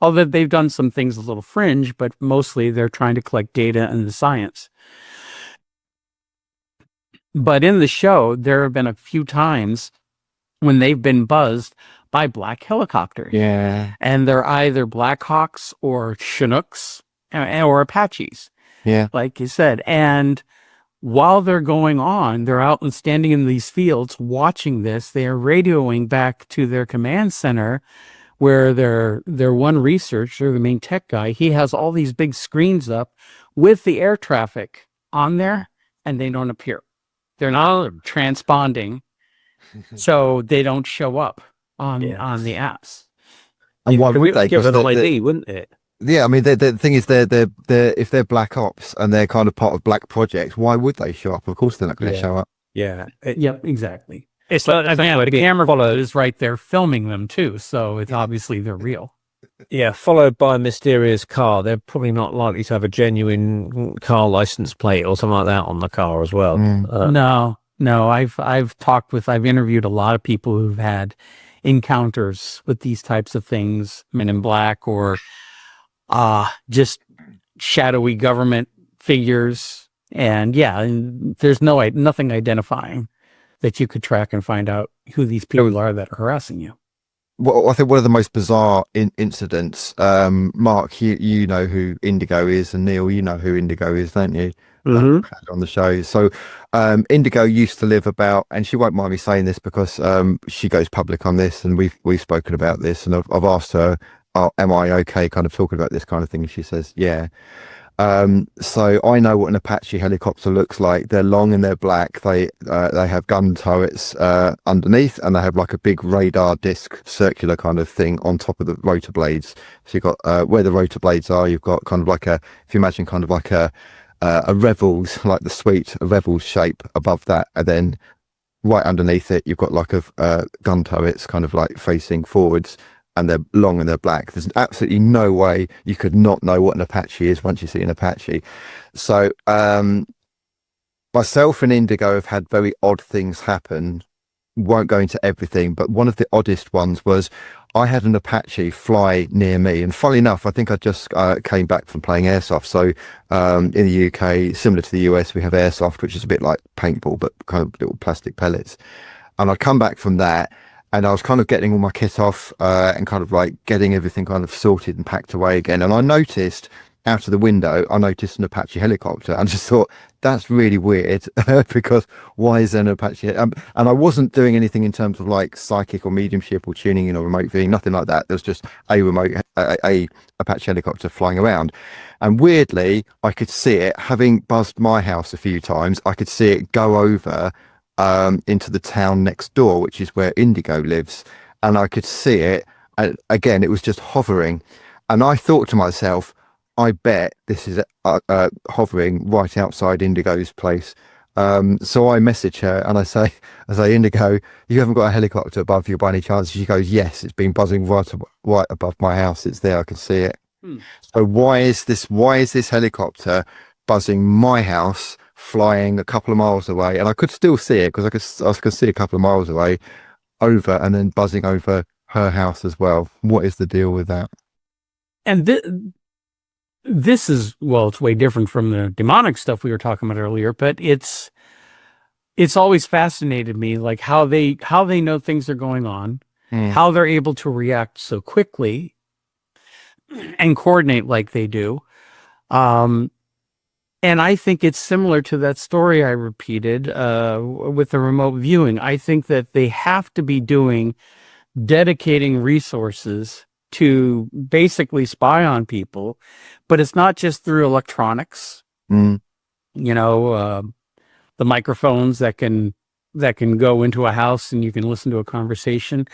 although they've done some things a little fringe, but mostly they're trying to collect data and the science. But in the show, there have been a few times when they've been buzzed by black helicopters. Yeah. And they're either Black Hawks or Chinooks or Apaches. Yeah. Like you said. And while they're going on, they're out and standing in these fields watching this. They are radioing back to their command center, where their one researcher, the main tech guy, he has all these big screens up with the air traffic on there, and they don't appear. They're not transponding, so they don't show up on the apps. And why would they? Give an ID, wouldn't it? Yeah, I mean, the thing is, they're if they're black ops and they're kind of part of black projects, why would they show up? Of course, they're not going to show up. Yeah. Yep, exactly. It's like the camera is right there filming them too, so it's obviously they're real. Yeah, followed by a mysterious car. They're probably not likely to have a genuine car license plate or something like that on the car as well. No. I've interviewed a lot of people who've had encounters with these types of things, Men in Black or just shadowy government figures, and there's nothing identifying that you could track and find out who these people are that are harassing you. Well, I think one of the most bizarre incidents, Mark, you know who Indigo is, and Neil, you know who Indigo is, don't you? On the show. So Indigo used to live about, and she won't mind me saying this because she goes public on this, and we've spoken about this, and I've asked her, am I okay kind of talking about this kind of thing? And she says, yeah. So I know what an Apache helicopter looks like. They're long and they're black. They have gun turrets underneath, and they have like a big radar disc, circular kind of thing on top of the rotor blades. So you've got where the rotor blades are, you've got kind of like if you imagine kind of like a Revels, like the suite, a Revels shape above that, and then right underneath it, you've got like a gun turrets kind of like facing forwards. And they're long and they're black. There's absolutely no way you could not know what an Apache is once you see an Apache. So myself and Indigo have had very odd things happen won't go into everything, but one of the oddest ones was I had an Apache fly near me, and funnily enough, I think I just came back from playing airsoft. So in the UK, similar to the US, we have airsoft, which is a bit like paintball, but kind of little plastic pellets. And I'd come back from that, and I was kind of getting all my kit off and kind of like getting everything kind of sorted and packed away again. And I noticed out of the window, I noticed an Apache helicopter, and just thought, that's really weird because why is there an Apache? And I wasn't doing anything in terms of like psychic or mediumship or tuning in or remote viewing, nothing like that. There was just a Apache helicopter flying around. And weirdly, I could see it, having buzzed my house a few times, I could see it go over into the town next door, which is where Indigo lives. And I could see it. And again, it was just hovering. And I thought to myself, I bet this is hovering right outside Indigo's place. So I message her and I say, Indigo, you haven't got a helicopter above you by any chance? She goes, yes, it's been buzzing right above my house. It's there. I can see it. So why is this helicopter buzzing my house, flying a couple of miles away? And I could still see it because I could see a couple of miles away over, and then buzzing over her house as well. What is the deal with that? And this is, well, it's way different from the demonic stuff we were talking about earlier, but it's always fascinated me, like how they know things are going on, how they're able to react so quickly and coordinate like they do. And I think it's similar to that story I repeated with the remote viewing. I think that they have to be dedicating resources to basically spy on people, but it's not just through electronics. The microphones that can go into a house and you can listen to a conversation.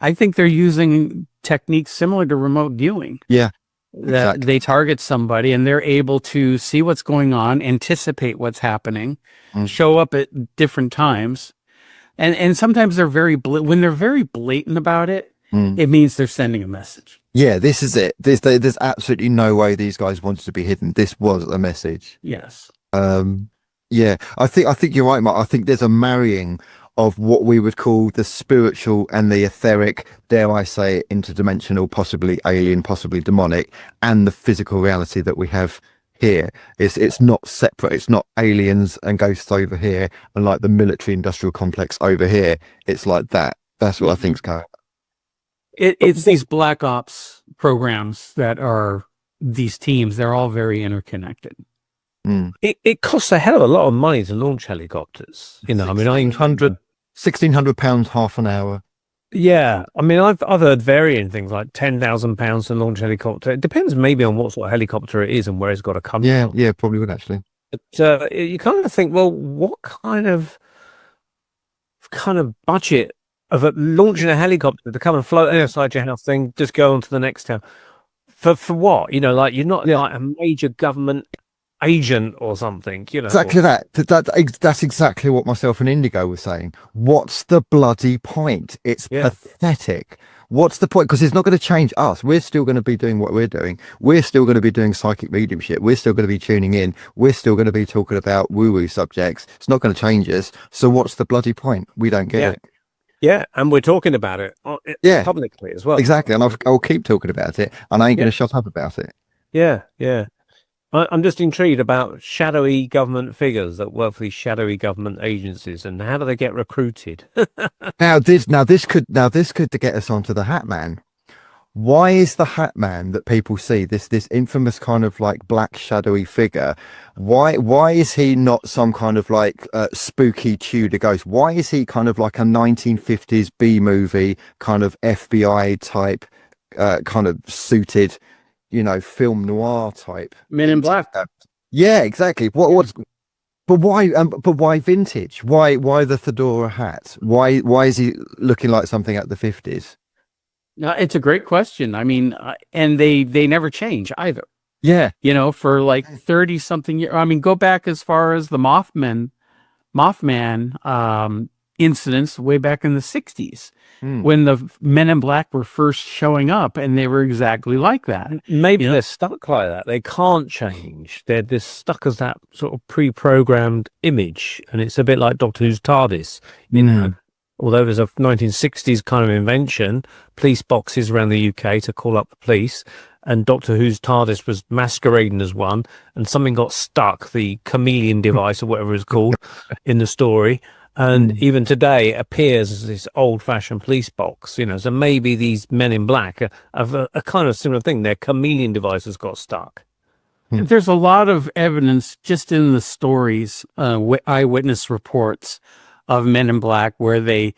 I think they're using techniques similar to remote viewing. Yeah, that exactly. They target somebody and they're able to see what's going on, anticipate what's happening, show up at different times, and sometimes they're when they're very blatant about it. It means they're sending a message. Yeah, this is it. There's absolutely no way these guys wanted to be hidden. This was a message. Yes. Yeah, I think you're right, Mark. I think there's a marrying of what we would call the spiritual and the etheric, dare I say, interdimensional, possibly alien, possibly demonic, and the physical reality that we have here. It's not separate. It's not aliens and ghosts over here and like the military industrial complex over here. It's like that. That's what I think's going on. It's these black ops programs that are these teams. They're all very interconnected. It costs a hell of a lot of money to launch helicopters. I mean, £1,600 half an hour. Yeah, I mean, I've heard varying things like £10,000 to launch a helicopter. It depends maybe on what sort of helicopter it is and where it's got to come from. Yeah, probably would actually. But you kind of think, well, what kind of budget of launching a helicopter to come and float outside your house, then just go on to the next town for what? Like you're not like a major government agent or something. Exactly that. That's exactly what myself and Indigo were saying. What's the bloody point? It's pathetic. What's the point? Because it's not going to change us. We're still going to be doing what we're doing. We're still going to be doing psychic mediumship. We're still going to be tuning in. We're still going to be talking about woo-woo subjects. It's not going to change us. So what's the bloody point? We don't get it. Yeah, and we're talking about it publicly as well. Exactly, and I'll keep talking about it, and I ain't going to shut up about it. Yeah. I'm just intrigued about shadowy government figures that work for these shadowy government agencies, and how do they get recruited? Now this could get us onto the Hat Man. Why is the Hat Man that people see, this infamous kind of like black shadowy figure, why is he not some kind of like spooky Tudor ghost? Why is he kind of like a 1950s B movie kind of FBI type kind of suited, film noir type? Men in Black. Yeah, exactly. But why vintage? Why the fedora hat? Why is he looking like something at the 50s? No, it's a great question. I mean, and they never change either. Yeah. For like 30 something years. I mean, go back as far as the Mothman incidents way back in the 60s when the Men in Black were first showing up, and they were exactly like that. Maybe they're stuck like that. They can't change. They're stuck as that sort of pre-programmed image, and it's a bit like Doctor Who's TARDIS. although there's a 1960s kind of invention, police boxes around the UK to call up the police, and Doctor Who's TARDIS was masquerading as one, and something got stuck, the chameleon device or whatever it's called, in the story. And even today it appears as this old-fashioned police box, you know. So maybe these men in black have a kind of similar thing. Their chameleon devices got stuck. There's a lot of evidence just in the stories, eyewitness reports of men in black where they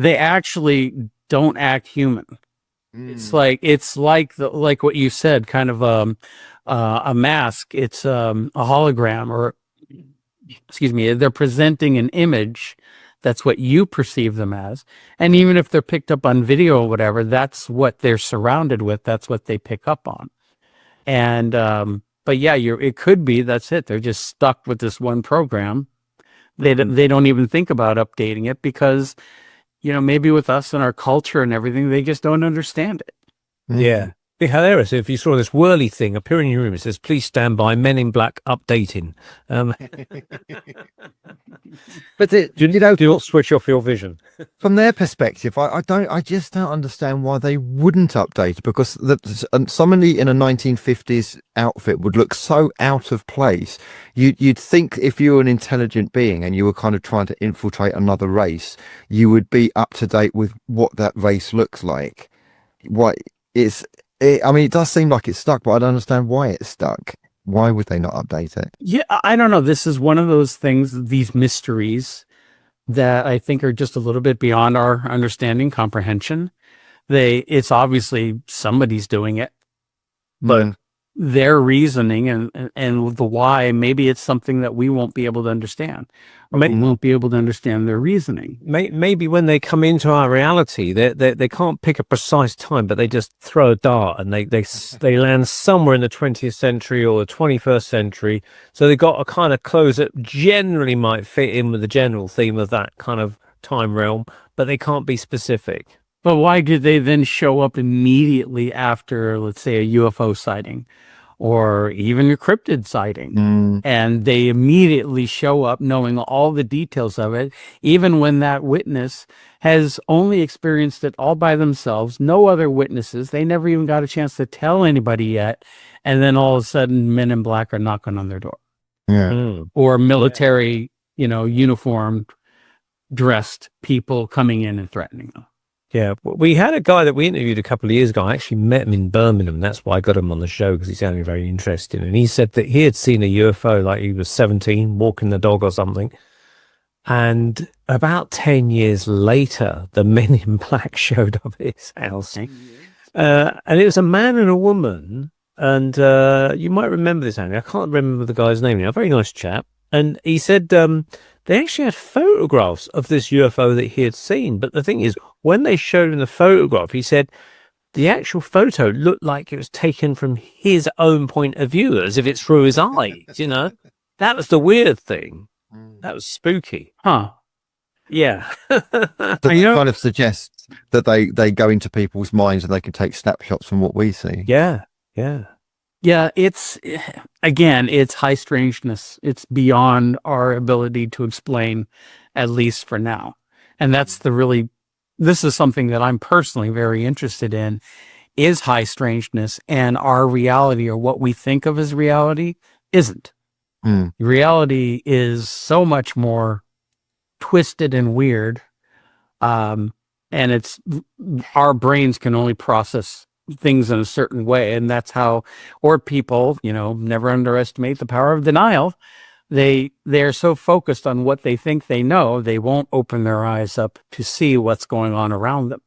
actually don't act human. It's like what you said, kind of a mask. It's a hologram, or excuse me, they're presenting an image. That's what you perceive them as. And even if they're picked up on video or whatever, that's what they're surrounded with. That's what they pick up on. And but yeah, it could be that's it. They're just stuck with this one program. They don't even think about updating it because, you know, maybe with us and our culture and everything, they just don't understand it. Yeah. Be hilarious if you saw this whirly thing appear in your room. It says, "Please stand by, men in black updating." But Do not switch off your vision. from their perspective, I just don't understand why they wouldn't update it, because somebody in a 1950s outfit would look so out of place. You'd think if you were an intelligent being and you were kind of trying to infiltrate another race, you would be up to date with what that race looks like. I mean, it does seem like it's stuck, but I don't understand why it's stuck. Why would they not update it? Yeah, I don't know. This is one of those things, these mysteries that I think are just a little bit beyond our understanding, comprehension. It's obviously somebody's doing it, but their reasoning and the why, maybe it's something that we won't be able to understand. Or we won't be able to understand their reasoning. Maybe when they come into our reality, they can't pick a precise time, but they just throw a dart and they land somewhere in the 20th century or the 21st century. So they got a kind of clothes that generally might fit in with the general theme of that kind of time realm, but they can't be specific. But why did they then show up immediately after, let's say, a UFO sighting or even a cryptid sighting? And they immediately show up knowing all the details of it, even when that witness has only experienced it all by themselves, no other witnesses. They never even got a chance to tell anybody yet. And then all of a sudden, men in black are knocking on their door. Yeah. Or military, uniformed, dressed people coming in and threatening them. Yeah, we had a guy that we interviewed a couple of years ago. I actually met him in Birmingham. That's why I got him on the show, because he sounded very interesting. And he said that he had seen a UFO, like he was 17, walking the dog or something. And about 10 years later, the men in black showed up at his house. And it was a man and a woman. And you might remember this, Andy. I can't remember the guy's name now. A very nice chap. And he said they actually had photographs of this UFO that he had seen. But the thing is, when they showed him the photograph, he said the actual photo looked like it was taken from his own point of view, as if it's through his eyes, That was the weird thing. That was spooky. Huh. Yeah. That kind of suggests that they go into people's minds and they can take snapshots from what we see. Yeah. Yeah. Yeah, it's high strangeness. It's beyond our ability to explain, at least for now. And that's this is something that I'm personally very interested in, is high strangeness, and our reality, or what we think of as reality, isn't. Reality is so much more twisted and weird. And our brains can only process things in a certain way, and that's how, or people, never underestimate the power of denial. They're so focused on what they think they know, they won't open their eyes up to see what's going on around them,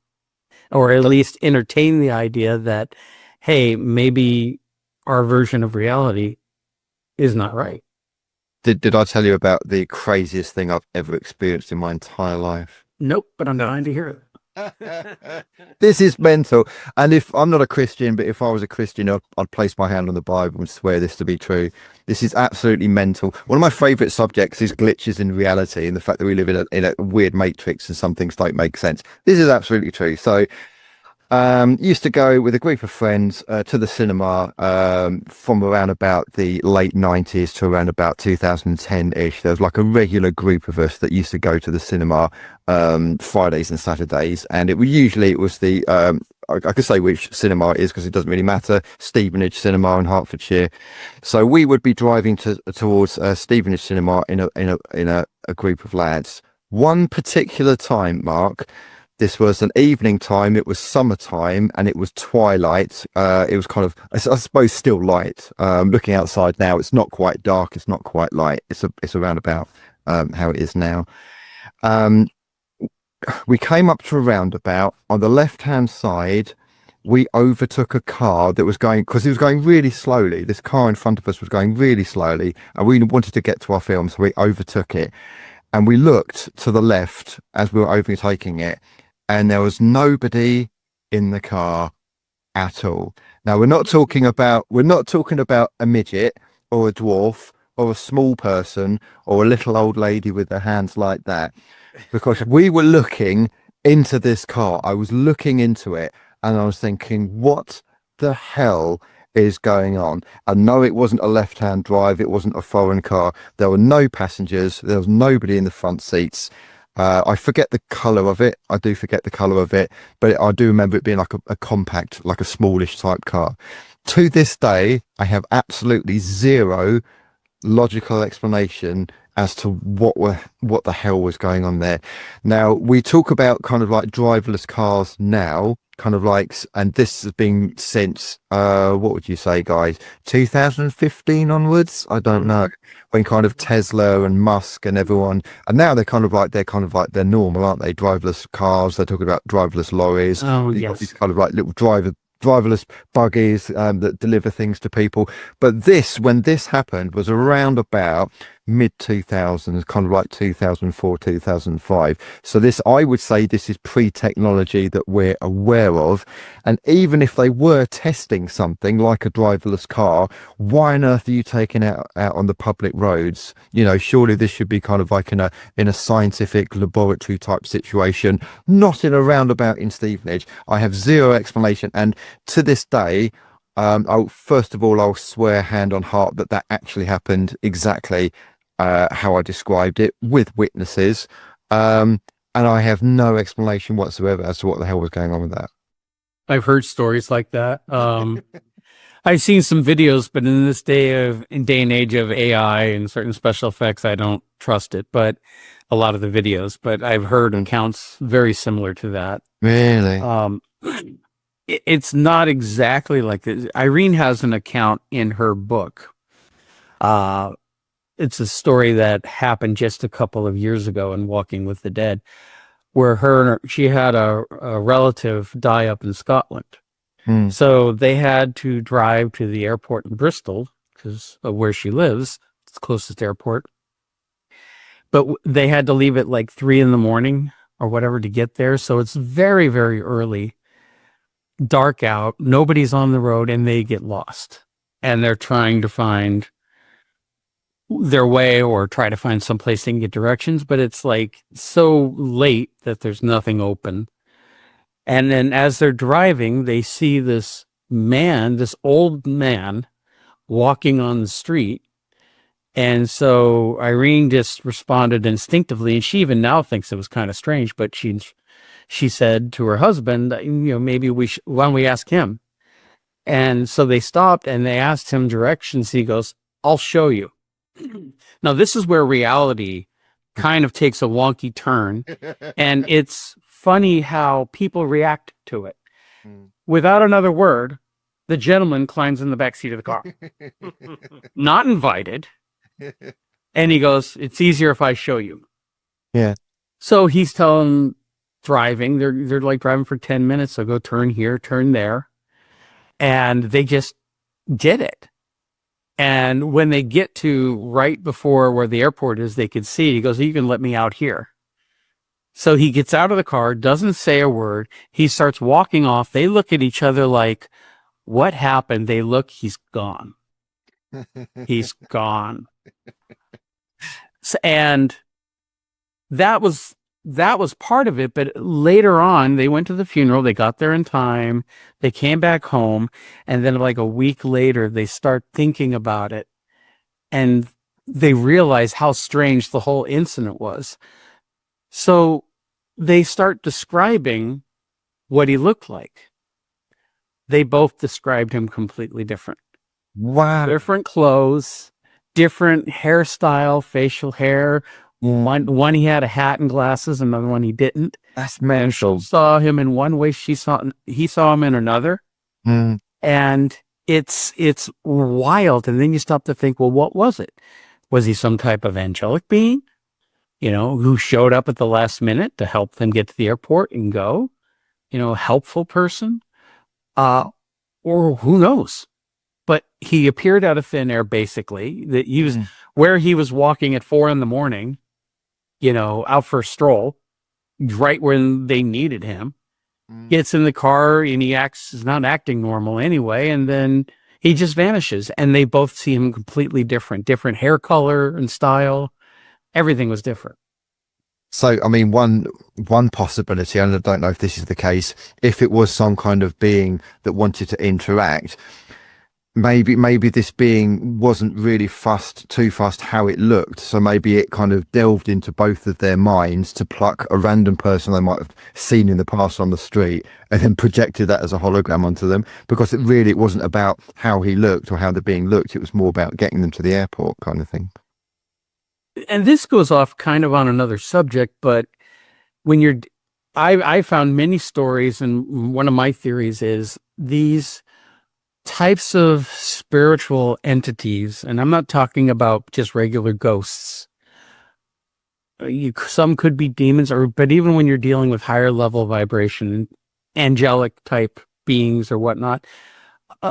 or at least entertain the idea that, hey, maybe our version of reality is not right. Did I tell you about the craziest thing I've ever experienced in my entire life? Nope, but I'm dying to hear it. This is mental. And if I'm not a Christian, but if I was a Christian, I'd place my hand on the Bible and swear this to be true. This is absolutely mental. One of my favorite subjects is glitches in reality, and the fact that we live in a weird matrix and some things don't make sense. This is absolutely true. So Used to go with a group of friends to the cinema from around about the late 90s to around about 2010-ish. There was like a regular group of us that used to go to the cinema Fridays and Saturdays, and it was the I could say which cinema it is because it doesn't really matter. Stevenage Cinema in Hertfordshire. So we would be driving towards Stevenage Cinema in a group of lads. One particular time, Mark. This was an evening time. It was summertime and it was twilight. It was kind of, I suppose, still light. Looking outside now, it's not quite dark. It's not quite light. It's around about how it is now. We came up to a roundabout. On the left-hand side, we overtook a car that was going, because it was going really slowly. This car in front of us was going really slowly, and we wanted to get to our film, so we overtook it. And we looked to the left as we were overtaking it, and there was nobody in the car at all. Now we're not talking about a midget or a dwarf or a small person or a little old lady with their hands like that, because we were looking into this car. I was looking into it and I was thinking, what the hell is going on? And no, it wasn't a left-hand drive. It wasn't a foreign car. There were no passengers. There was nobody in the front seats. I forget the colour of it. I do forget the colour of it, but I do remember it being like a compact, like a smallish type car. To this day, I have absolutely zero logical explanation as to what the hell was going on there. Now, we talk about kind of like driverless cars now, kind of like, and this has been since, what would you say, guys, 2015 onwards? I don't know, when kind of Tesla and Musk and everyone, and now they're normal, aren't they? Driverless cars. They're talking about driverless lorries. Oh, yes. These kind of like little driverless buggies that deliver things to people. But when this happened, was around about mid 2000s, kind of like 2004, 2005. So I would say this is pre-technology that we're aware of. And even if they were testing something like a driverless car, why on earth are you taking it out on the public roads? You know, surely this should be kind of like in a scientific laboratory type situation, not in a roundabout in Stevenage. I have zero explanation. And to this day, first of all, I'll swear hand on heart that actually happened exactly how I described it, with witnesses, and I have no explanation whatsoever as to what the hell was going on with that. I've heard stories like that. I've seen some videos, but in this day and age of AI and certain special effects, I don't trust it. But a lot of the videos, but I've heard accounts very similar to that. Really? It's not exactly like this. Irene has an account in her book. It's a story that happened just a couple of years ago in Walking with the Dead, where she had a relative die up in Scotland. So they had to drive to the airport in Bristol, because of where she lives. It's the closest airport. But they had to leave at like 3 a.m. or whatever to get there. So it's very, very early, dark out, nobody's on the road, and they get lost. And they're trying to find their way or try to find some place they can get directions, but it's like so late that there's nothing open. And then as they're driving, they see this old man walking on the street. And so Irene just responded instinctively, and she even now thinks it was kind of strange, but she said to her husband, maybe why don't we ask him? And so they stopped and they asked him directions. He goes, "I'll show you." Now, this is where reality kind of takes a wonky turn, and it's funny how people react to it. Without another word, the gentleman climbs in the back seat of the car, not invited, and he goes, "It's easier if I show you." Yeah. So he's driving. They're like driving for 10 minutes. So go turn here, turn there, and they just did it. And when they get to right before where the airport is, they could see, he goes, "You can let me out here." So he gets out of the car, doesn't say a word. He starts walking off. They look at each other like, what happened? They look, he's gone. He's gone. And that was that was part of it. But later on, they went to the funeral. They got there in time. They came back home. And then like a week later, they start thinking about it. And they realize how strange the whole incident was. So they start describing what he looked like. They both described him completely different. Wow. Different clothes, different hairstyle, facial hair. One he had a hat and glasses, another one he didn't. That's And mental. she saw him in one way, he saw him in another. Mm. And it's wild. And then you stop to think, well, what was it? Was he some type of angelic being, who showed up at the last minute to help them get to the airport and go, a helpful person? Or who knows? But he appeared out of thin air, basically. That he was where he was walking at 4 a.m, out for a stroll, right when they needed him. Gets in the car and is not acting normal anyway, and then he just vanishes. And they both see him completely different hair color and style. Everything was different. So, I mean, one possibility, and I don't know if this is the case, if it was some kind of being that wanted to interact, maybe this being wasn't really too fussed how it looked. So maybe it kind of delved into both of their minds to pluck a random person they might have seen in the past on the street and then projected that as a hologram onto them, because it wasn't about how he looked or how the being looked. It was more about getting them to the airport kind of thing. And this goes off kind of on another subject, but when I found many stories, and one of my theories is these types of spiritual entities, and I'm not talking about just regular ghosts. Some could be demons, but even when you're dealing with higher level vibration, angelic type beings or whatnot,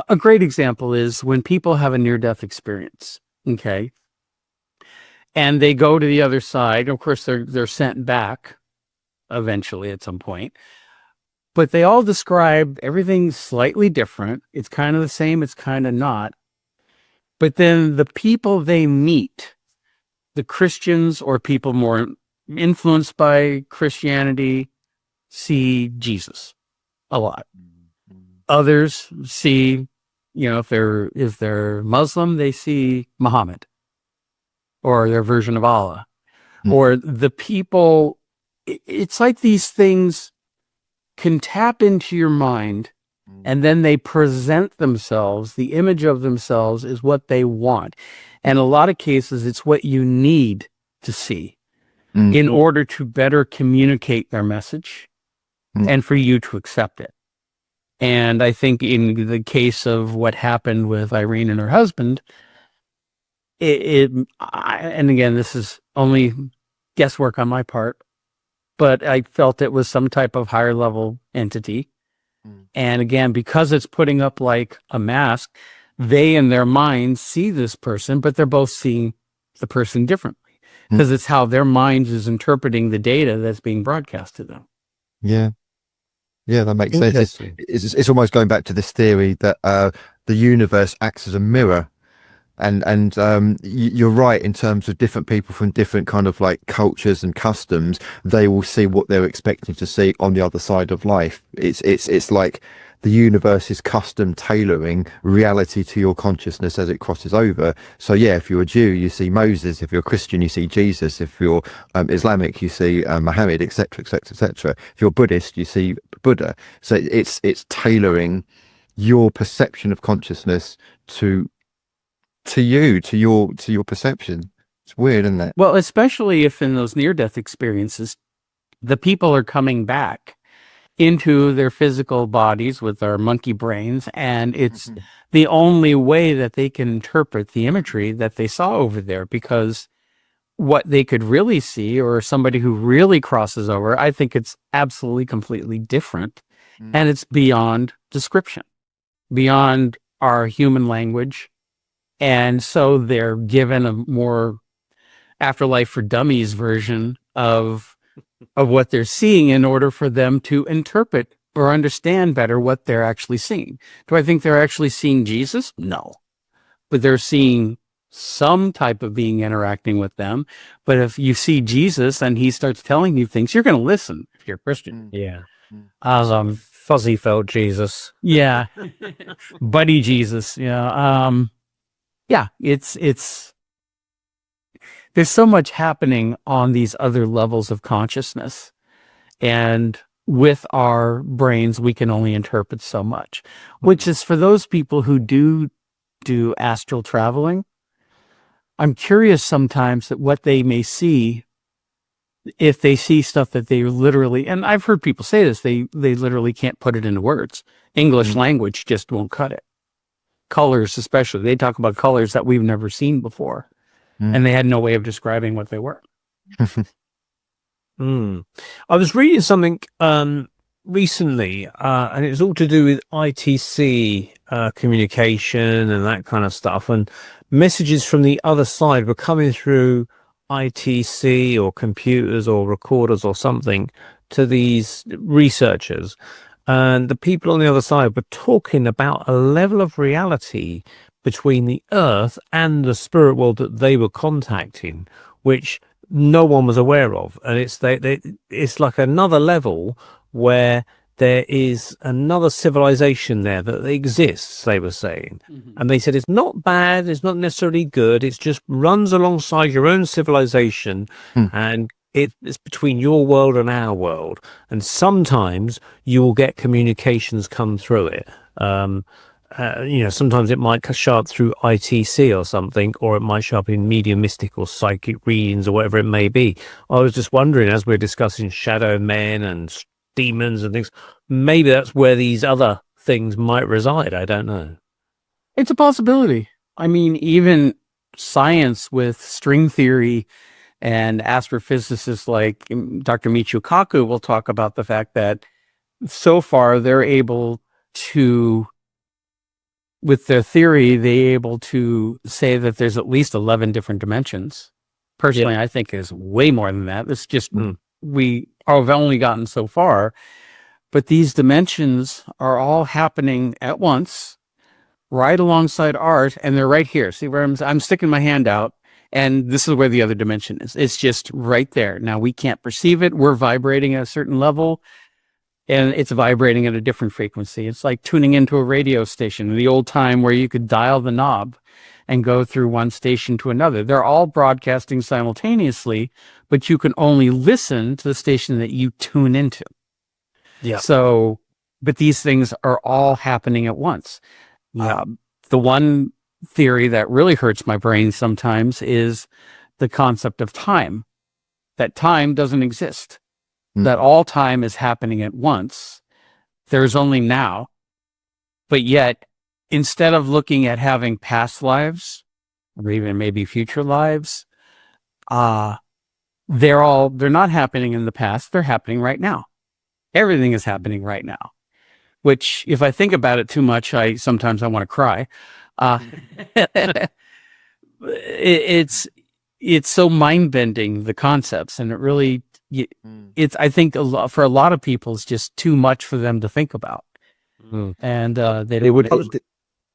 a great example is when people have a near-death experience. Okay. And they go to the other side. Of course, they're sent back eventually at some point. But they all describe everything slightly different. It's kind of the same. It's kind of not. But then the people they meet, the Christians or people more influenced by Christianity, see Jesus a lot. Others see, if they're Muslim, they see Muhammad or their version of Allah. Or the people, it's like these things can tap into your mind, and then they present themselves. The image of themselves is what they want. And a lot of cases, it's what you need to see in order to better communicate their message and for you to accept it. And I think in the case of what happened with Irene and her husband, and again, this is only guesswork on my part, but I felt it was some type of higher level entity. And again, because it's putting up like a mask, they in their minds see this person, but they're both seeing the person differently because it's how their minds is interpreting the data that's being broadcast to them. Yeah, that makes sense. It's almost going back to this theory that the universe acts as a mirror. And you're right in terms of different people from different kind of like cultures and customs. They will see what they're expecting to see on the other side of life. It's like the universe is custom tailoring reality to your consciousness as it crosses over. So yeah, if you're a Jew, you see Moses. If you're a Christian, you see Jesus. If you're Islamic, you see Muhammad, etc., etc., etc. If you're Buddhist, you see Buddha. So it's tailoring your perception of consciousness to your perception. It's weird, isn't it? Well, especially if in those near-death experiences, the people are coming back into their physical bodies with their monkey brains, and it's the only way that they can interpret the imagery that they saw over there, because what they could really see, or somebody who really crosses over, I think it's absolutely completely different, and it's beyond description, beyond our human language. And so they're given a more Afterlife for Dummies version of what they're seeing in order for them to interpret or understand better what they're actually seeing. Do I think they're actually seeing Jesus? No. But they're seeing some type of being interacting with them. But if you see Jesus and he starts telling you things, you're going to listen if you're a Christian. Yeah. As fuzzy felt Jesus. Yeah. Buddy Jesus. Yeah. Yeah. It's, there's so much happening on these other levels of consciousness. And with our brains, we can only interpret so much, which is for those people who do astral traveling. I'm curious sometimes that what they may see, if they see stuff that they literally, and I've heard people say this, they literally can't put it into words. English language just won't cut it. Colors, especially. They talk about colors that we've never seen before, and they had no way of describing what they were. I was reading something recently, and it's all to do with ITC communication and that kind of stuff. And messages from the other side were coming through ITC or computers or recorders or something to these researchers. And the people on the other side were talking about a level of reality between the Earth and the spirit world that they were contacting, which no one was aware of. And it's like another level where there is another civilization there that exists, they were saying. And they said it's not bad, it's not necessarily good, it just runs alongside your own civilization, and it's between your world and our world. And sometimes you will get communications come through it. Sometimes it might show up through ITC or something, or it might show up in mediumistic or psychic readings or whatever it may be. I was just wondering, as we're discussing shadow men and demons and things, maybe that's where these other things might reside. I don't know. It's a possibility. I mean, even science with string theory and astrophysicists like Dr. Michio Kaku will talk about the fact that so far they're able to, with their theory, they're able to say that there's at least 11 different dimensions. Personally, I think there's way more than that. It's just we have only gotten so far, but these dimensions are all happening at once, right alongside ours, and they're right here. See where I'm sticking my hand out, and this is where the other dimension is. It's just right there. Now, we can't perceive it. We're vibrating at a certain level, and it's vibrating at a different frequency. It's like tuning into a radio station in the old time where you could dial the knob and go through one station to another. They're all broadcasting simultaneously, but you can only listen to the station that you tune into. Yeah. So, but these things are all happening at once. The one theory that really hurts my brain sometimes is the concept of time, that time doesn't exist, that all time is happening at once. There's only now, but yet instead of looking at having past lives or even maybe future lives, they're not happening in the past. They're happening right now. Everything is happening right now, which if I think about it too much, sometimes I want to cry. It's so mind bending, the concepts, and it really, I think for a lot of people, it's just too much for them to think about. And they would.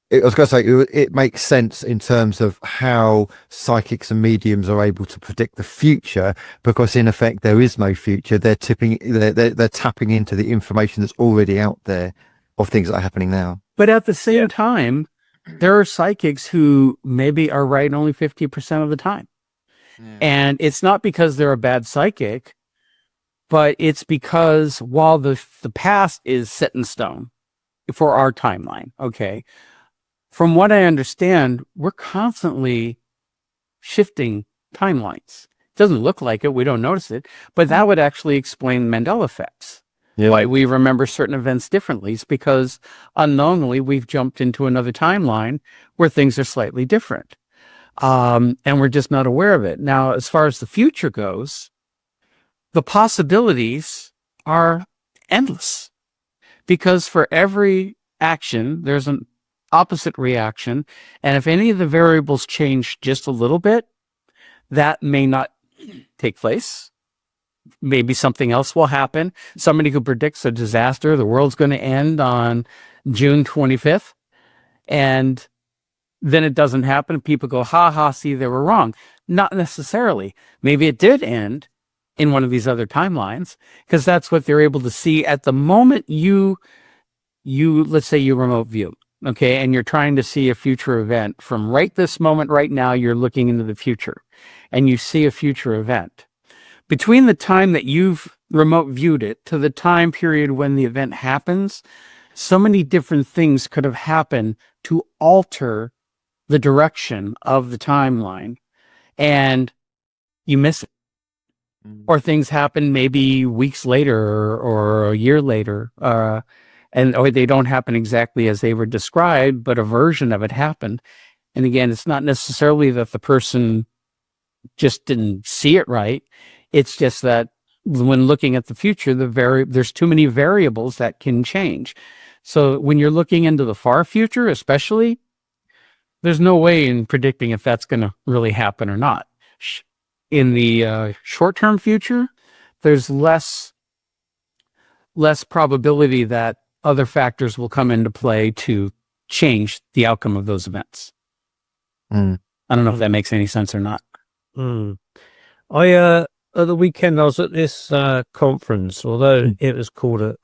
I was going to say, it makes sense in terms of how psychics and mediums are able to predict the future, because in effect there is no future. They're tapping into the information that's already out there of things that are happening now. But at the same time, there are psychics who maybe are right only 50% of the time. And it's not because they're a bad psychic, but it's because while the past is set in stone for our timeline, okay, from what I understand, we're constantly shifting timelines. It doesn't look like it. We don't notice it. But that would actually explain Mandela effects. Yeah. Why we remember certain events differently. It's because unknowingly we've jumped into another timeline where things are slightly different. And we're just not aware of it. Now, as far as the future goes, the possibilities are endless. Because for every action, there's an opposite reaction, and if any of the variables change just a little bit, that may not take place. Maybe something else will happen. Somebody who predicts a disaster, the world's going to end on June 25th, and then it doesn't happen. People go, ha ha, see, they were wrong. Not necessarily. Maybe it did end in one of these other timelines, because that's what they're able to see at the moment you let's say you remote view, okay, and you're trying to see a future event from right this moment right now. You're looking into the future and you see a future event. Between the time that you've remote viewed it to the time period when the event happens, so many different things could have happened to alter the direction of the timeline, and you miss it. Or things happen maybe weeks later or a year later, or they don't happen exactly as they were described, but a version of it happened. And again, it's not necessarily that the person just didn't see it right. It's just that when looking at the future, there's too many variables that can change. So when you're looking into the far future, especially, there's no way in predicting if that's going to really happen or not. In the short-term future, there's less probability that other factors will come into play to change the outcome of those events. I don't know if that makes any sense or not. I at the weekend I was at this conference. Although it was called a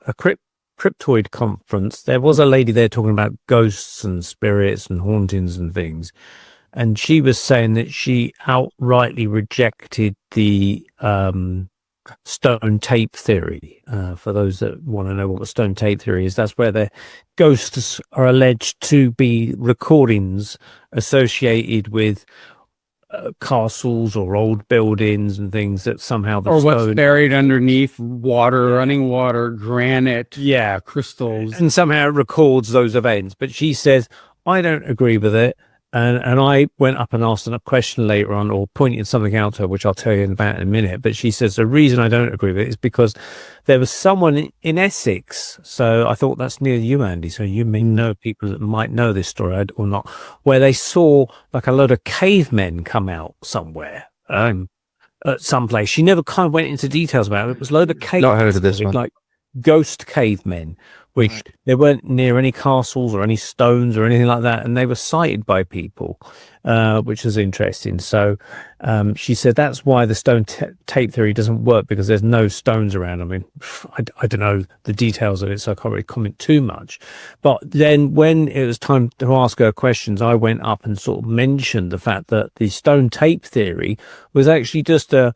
cryptoid conference, there was a lady there talking about ghosts and spirits and hauntings and things. And she was saying that she outrightly rejected the stone tape theory. For those that want to know what the stone tape theory is, that's where the ghosts are alleged to be recordings associated with castles or old buildings and things that somehow the what's buried underneath water, running water, granite, crystals, and somehow it records those events. But she says, I don't agree with it. And I went up and asked a question later on, or pointed something out to her, which I'll tell you about in a minute. But she says the reason I don't agree with it is because there was someone in Essex. So I thought that's near you, Andy. So you may know people that might know this story or not, where they saw like a load of cavemen come out somewhere at some place. She never kind of went into details about it. It was a load of cavemen. Not heard of this one. Like ghost cavemen, which they weren't near any castles or any stones or anything like that, and they were sighted by people, which was interesting. So she said that's why the stone tape theory doesn't work, because there's no stones around. I mean, I don't know the details of it, so I can't really comment too much. But then when it was time to ask her questions, I went up and sort of mentioned the fact that the stone tape theory was actually just a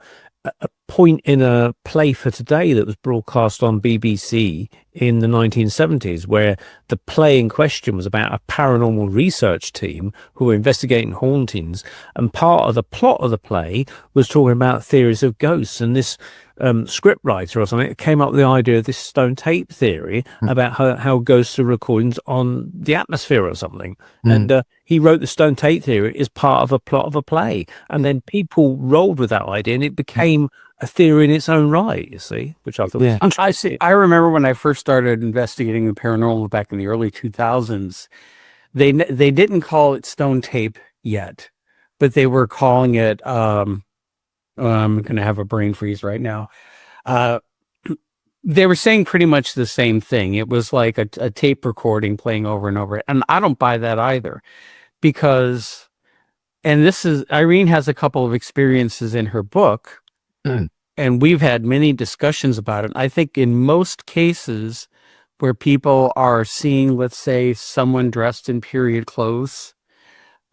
point in a play for today that was broadcast on BBC in the 1970s, where the play in question was about a paranormal research team who were investigating hauntings, and part of the plot of the play was talking about theories of ghosts. And this script writer or something came up with the idea of this stone tape theory about how ghosts are recordings on the atmosphere or something. And he wrote the stone tape theory as part of a plot of a play, and then people rolled with that idea and it became a theory in its own right, you see, which I thought was I see. I remember when I first started investigating the paranormal back in the early 2000s, they didn't call it stone tape yet, but they were calling it I'm going to have a brain freeze right now. They were saying pretty much the same thing. It was like a tape recording playing over and over. And I don't buy that either, because, and this is, Irene has a couple of experiences in her book, and we've had many discussions about it. I think in most cases where people are seeing, let's say, someone dressed in period clothes,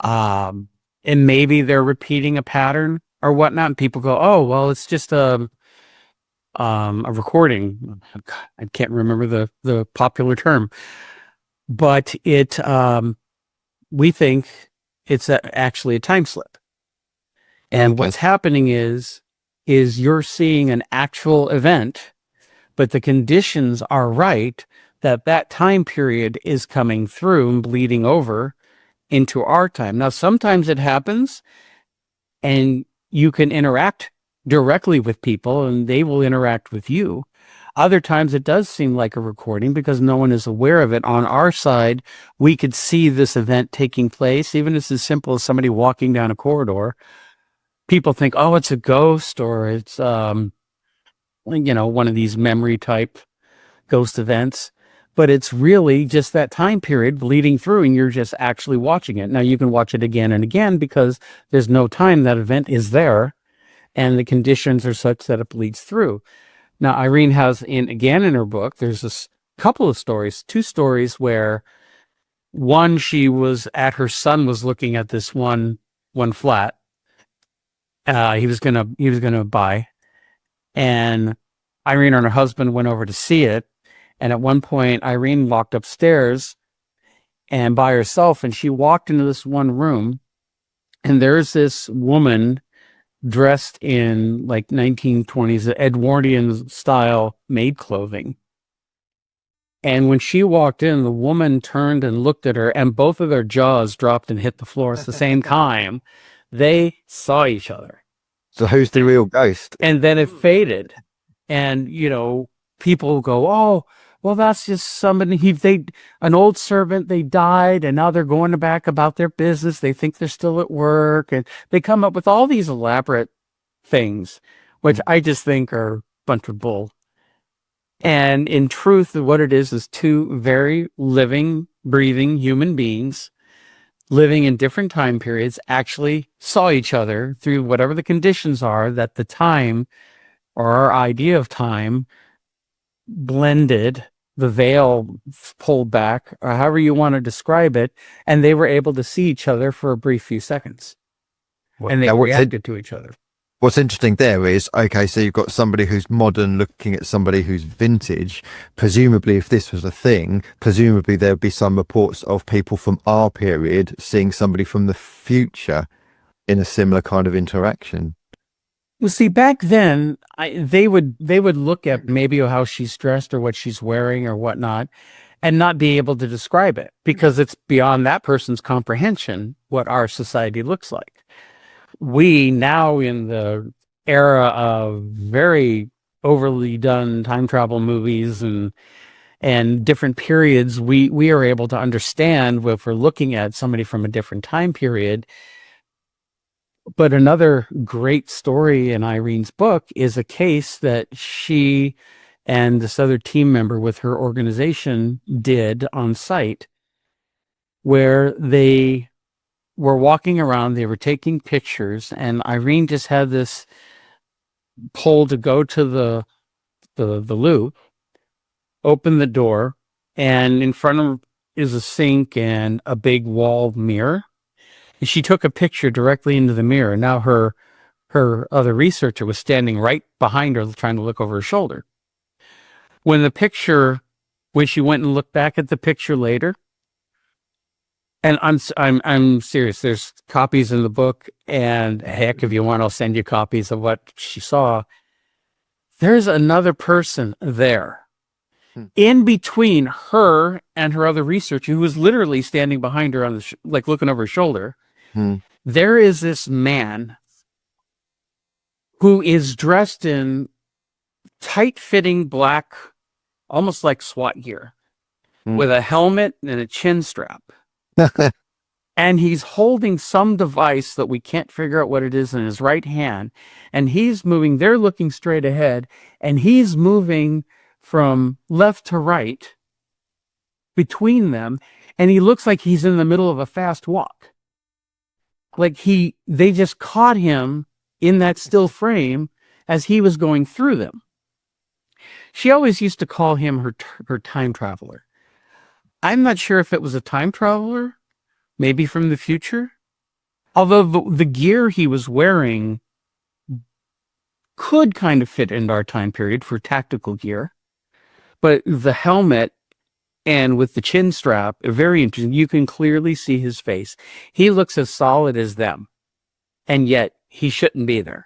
and maybe they're repeating a pattern or whatnot, and people go, oh, well, it's just a recording. I can't remember the popular term, but we think it's actually a time slip. And what's happening is you're seeing an actual event, but the conditions are right that time period is coming through and bleeding over into our time. Now, sometimes it happens and you can interact directly with people and they will interact with you. Other times it does seem like a recording because no one is aware of it. On our side, we could see this event taking place, even if it's as simple as somebody walking down a corridor. People think, oh, it's a ghost, or it's, one of these memory type ghost events. but it's really just that time period bleeding through, and you're just actually watching it. Now you can watch it again and again because there's no time. That event is there, and the conditions are such that it bleeds through. Now Irene has in her book, there's this couple of stories, two stories where one, she was at her son was looking at this one flat. He was gonna buy, and Irene and her husband went over to see it. And at one point, Irene walked upstairs and by herself, and she walked into this one room, and there's this woman dressed in like 1920s Edwardian style maid clothing. And when she walked in, the woman turned and looked at her, and both of their jaws dropped and hit the floor at the same time. They saw each other. So who's the real ghost? And then it faded. And, people go, oh, well, that's just somebody, an old servant, they died, and now they're going back about their business. They think they're still at work. And they come up with all these elaborate things, which I just think are a bunch of bull. And in truth, what it is two very living, breathing human beings living in different time periods actually saw each other through whatever the conditions are that the time or our idea of time blended, the veil pulled back, or however you want to describe it, and they were able to see each other for a brief few seconds. And they reacted to each other. What's interesting there is, okay, so you've got somebody who's modern looking at somebody who's vintage. Presumably, if this was a thing, presumably there would be some reports of people from our period seeing somebody from the future in a similar kind of interaction. Well, see, back then, they would look at maybe how she's dressed or what she's wearing or whatnot, and not be able to describe it because it's beyond that person's comprehension what our society looks like. We now, in the era of very overly done time travel movies and different periods, we are able to understand if we're looking at somebody from a different time period. But another great story in Irene's book is a case that she and this other team member with her organization did on site, where they were walking around, they were taking pictures, and Irene just had this pull to go to the loo, open the door, and in front of is a sink and a big wall mirror. And she took a picture directly into the mirror. Now her other researcher was standing right behind her, trying to look over her shoulder. When she went and looked back at the picture later, and I'm serious, there's copies in the book, and heck, if you want, I'll send you copies of what she saw. There's another person there. In between her and her other researcher, who was literally standing behind her on like looking over her shoulder, there is this man who is dressed in tight-fitting black, almost like SWAT gear, with a helmet and a chin strap. And he's holding some device that we can't figure out what it is in his right hand. And he's moving, they're looking straight ahead, and he's moving from left to right between them, and he looks like he's in the middle of a fast walk. Like they just caught him in that still frame as he was going through them. She always used to call him her time traveler. I'm not sure if it was a time traveler, maybe from the future, although the gear he was wearing could kind of fit into our time period for tactical gear. But the helmet and with the chin strap, very interesting. You can clearly see his face. He looks as solid as them, and yet he shouldn't be there.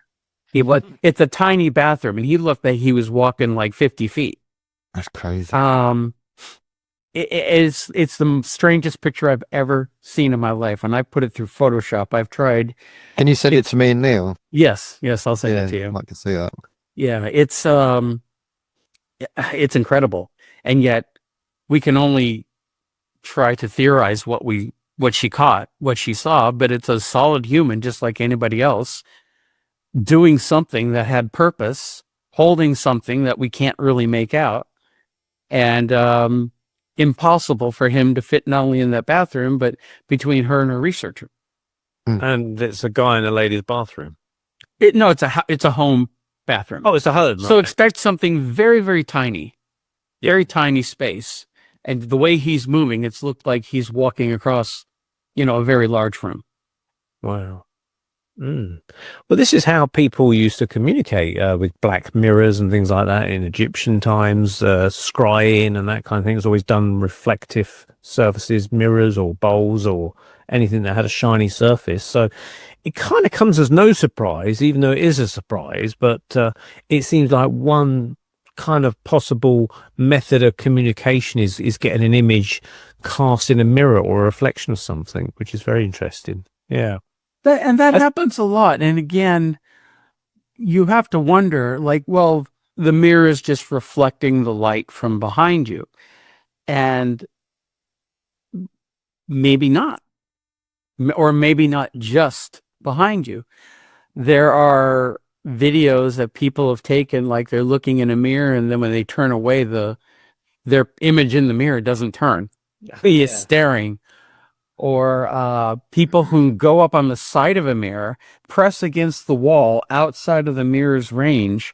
It's a tiny bathroom, and he looked like he was walking like 50 feet. That's crazy. It's the strangest picture I've ever seen in my life, and I put it through Photoshop. I've tried. Can you send it to me and Neil? Yes, I'll send it to you. I'd like to see that. Yeah, it's incredible, and yet we can only try to theorize what she caught, what she saw, but it's a solid human, just like anybody else, doing something that had purpose, holding something that we can't really make out. And impossible for him to fit not only in that bathroom, but between her and her researcher. And it's a guy in a lady's bathroom. No, it's a home bathroom. Oh, it's a home. So right. expect something very, very tiny, very tiny space. And the way he's moving, it's looked like he's walking across, a very large room. Wow. Well, this is how people used to communicate with black mirrors and things like that in Egyptian times. Scrying and that kind of thing was always done reflective surfaces, mirrors or bowls or anything that had a shiny surface. So it kind of comes as no surprise, even though it is a surprise, but it seems like one kind of possible method of communication is getting an image cast in a mirror or a reflection of something, which is very interesting. Yeah. That happens a lot. And again, you have to wonder, the mirror is just reflecting the light from behind you. And maybe not. Or maybe not just behind you. There are videos that people have taken, like they're looking in a mirror, and then when they turn away, their image in the mirror doesn't turn. He is staring. Or people who go up on the side of a mirror, press against the wall outside of the mirror's range,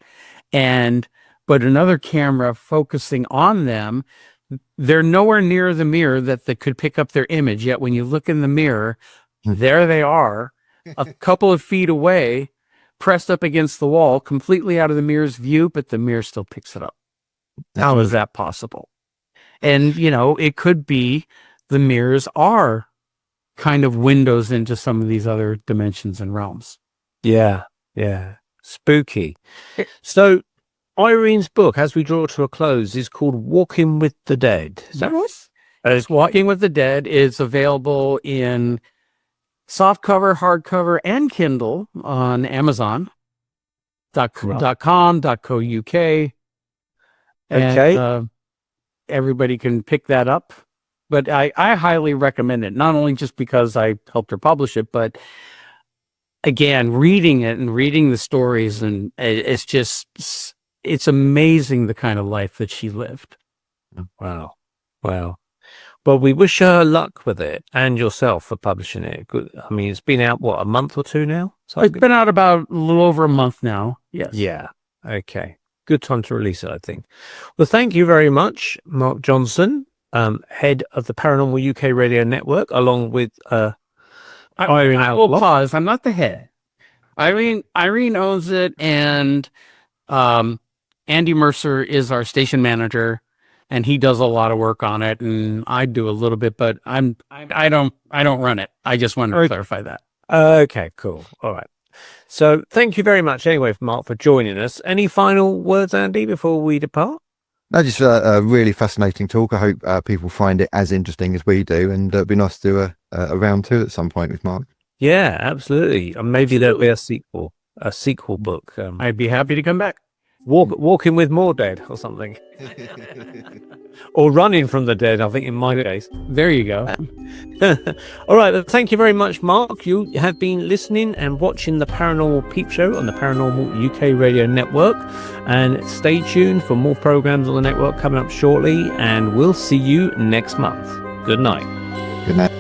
but another camera focusing on them, they're nowhere near the mirror that could pick up their image. Yet when you look in the mirror, there they are, a couple of feet away, pressed up against the wall, completely out of the mirror's view, but the mirror still picks it up. How is that possible? And, it could be the mirrors are kind of windows into some of these other dimensions and realms. Yeah. Spooky. So Irene's book, as we draw to a close, is called Walking with the Dead. Is that right? It's Walking with the Dead is available in softcover, hardcover, and Kindle on Amazon.com.co.uk. And everybody can pick that up. But I highly recommend it, not only just because I helped her publish it, but again, reading it and reading the stories, and it's amazing the kind of life that she lived. Wow. Well, we wish her luck with it and yourself for publishing it. Good. I mean, it's been out, a month or two now? It's been out about a little over a month now. Yes. Yeah. Okay. Good time to release it, I think. Well, thank you very much, Mark Johnson, head of the Paranormal UK Radio Network, along with Irene Allen-Block. I will pause. I'm not the head. Irene owns it, and Andy Mercer is our station manager, and he does a lot of work on it, and I do a little bit, but I don't run it. I just wanted to clarify that. Okay, cool. All right. So thank you very much anyway, Mark, for joining us. Any final words, Andy, before we depart? No, just a really fascinating talk. I hope people find it as interesting as we do, and it'd be nice to do a round two at some point with Mark. Yeah, absolutely. And maybe there'll be a sequel book. I'd be happy to come back. Walking with more dead or something. Or running from the dead, I think, in my case. There you go. All right. Thank you very much, Mark. You have been listening and watching the Paranormal Peep Show on the Paranormal UK Radio Network. And stay tuned for more programs on the network coming up shortly. And we'll see you next month. Good night. Good night.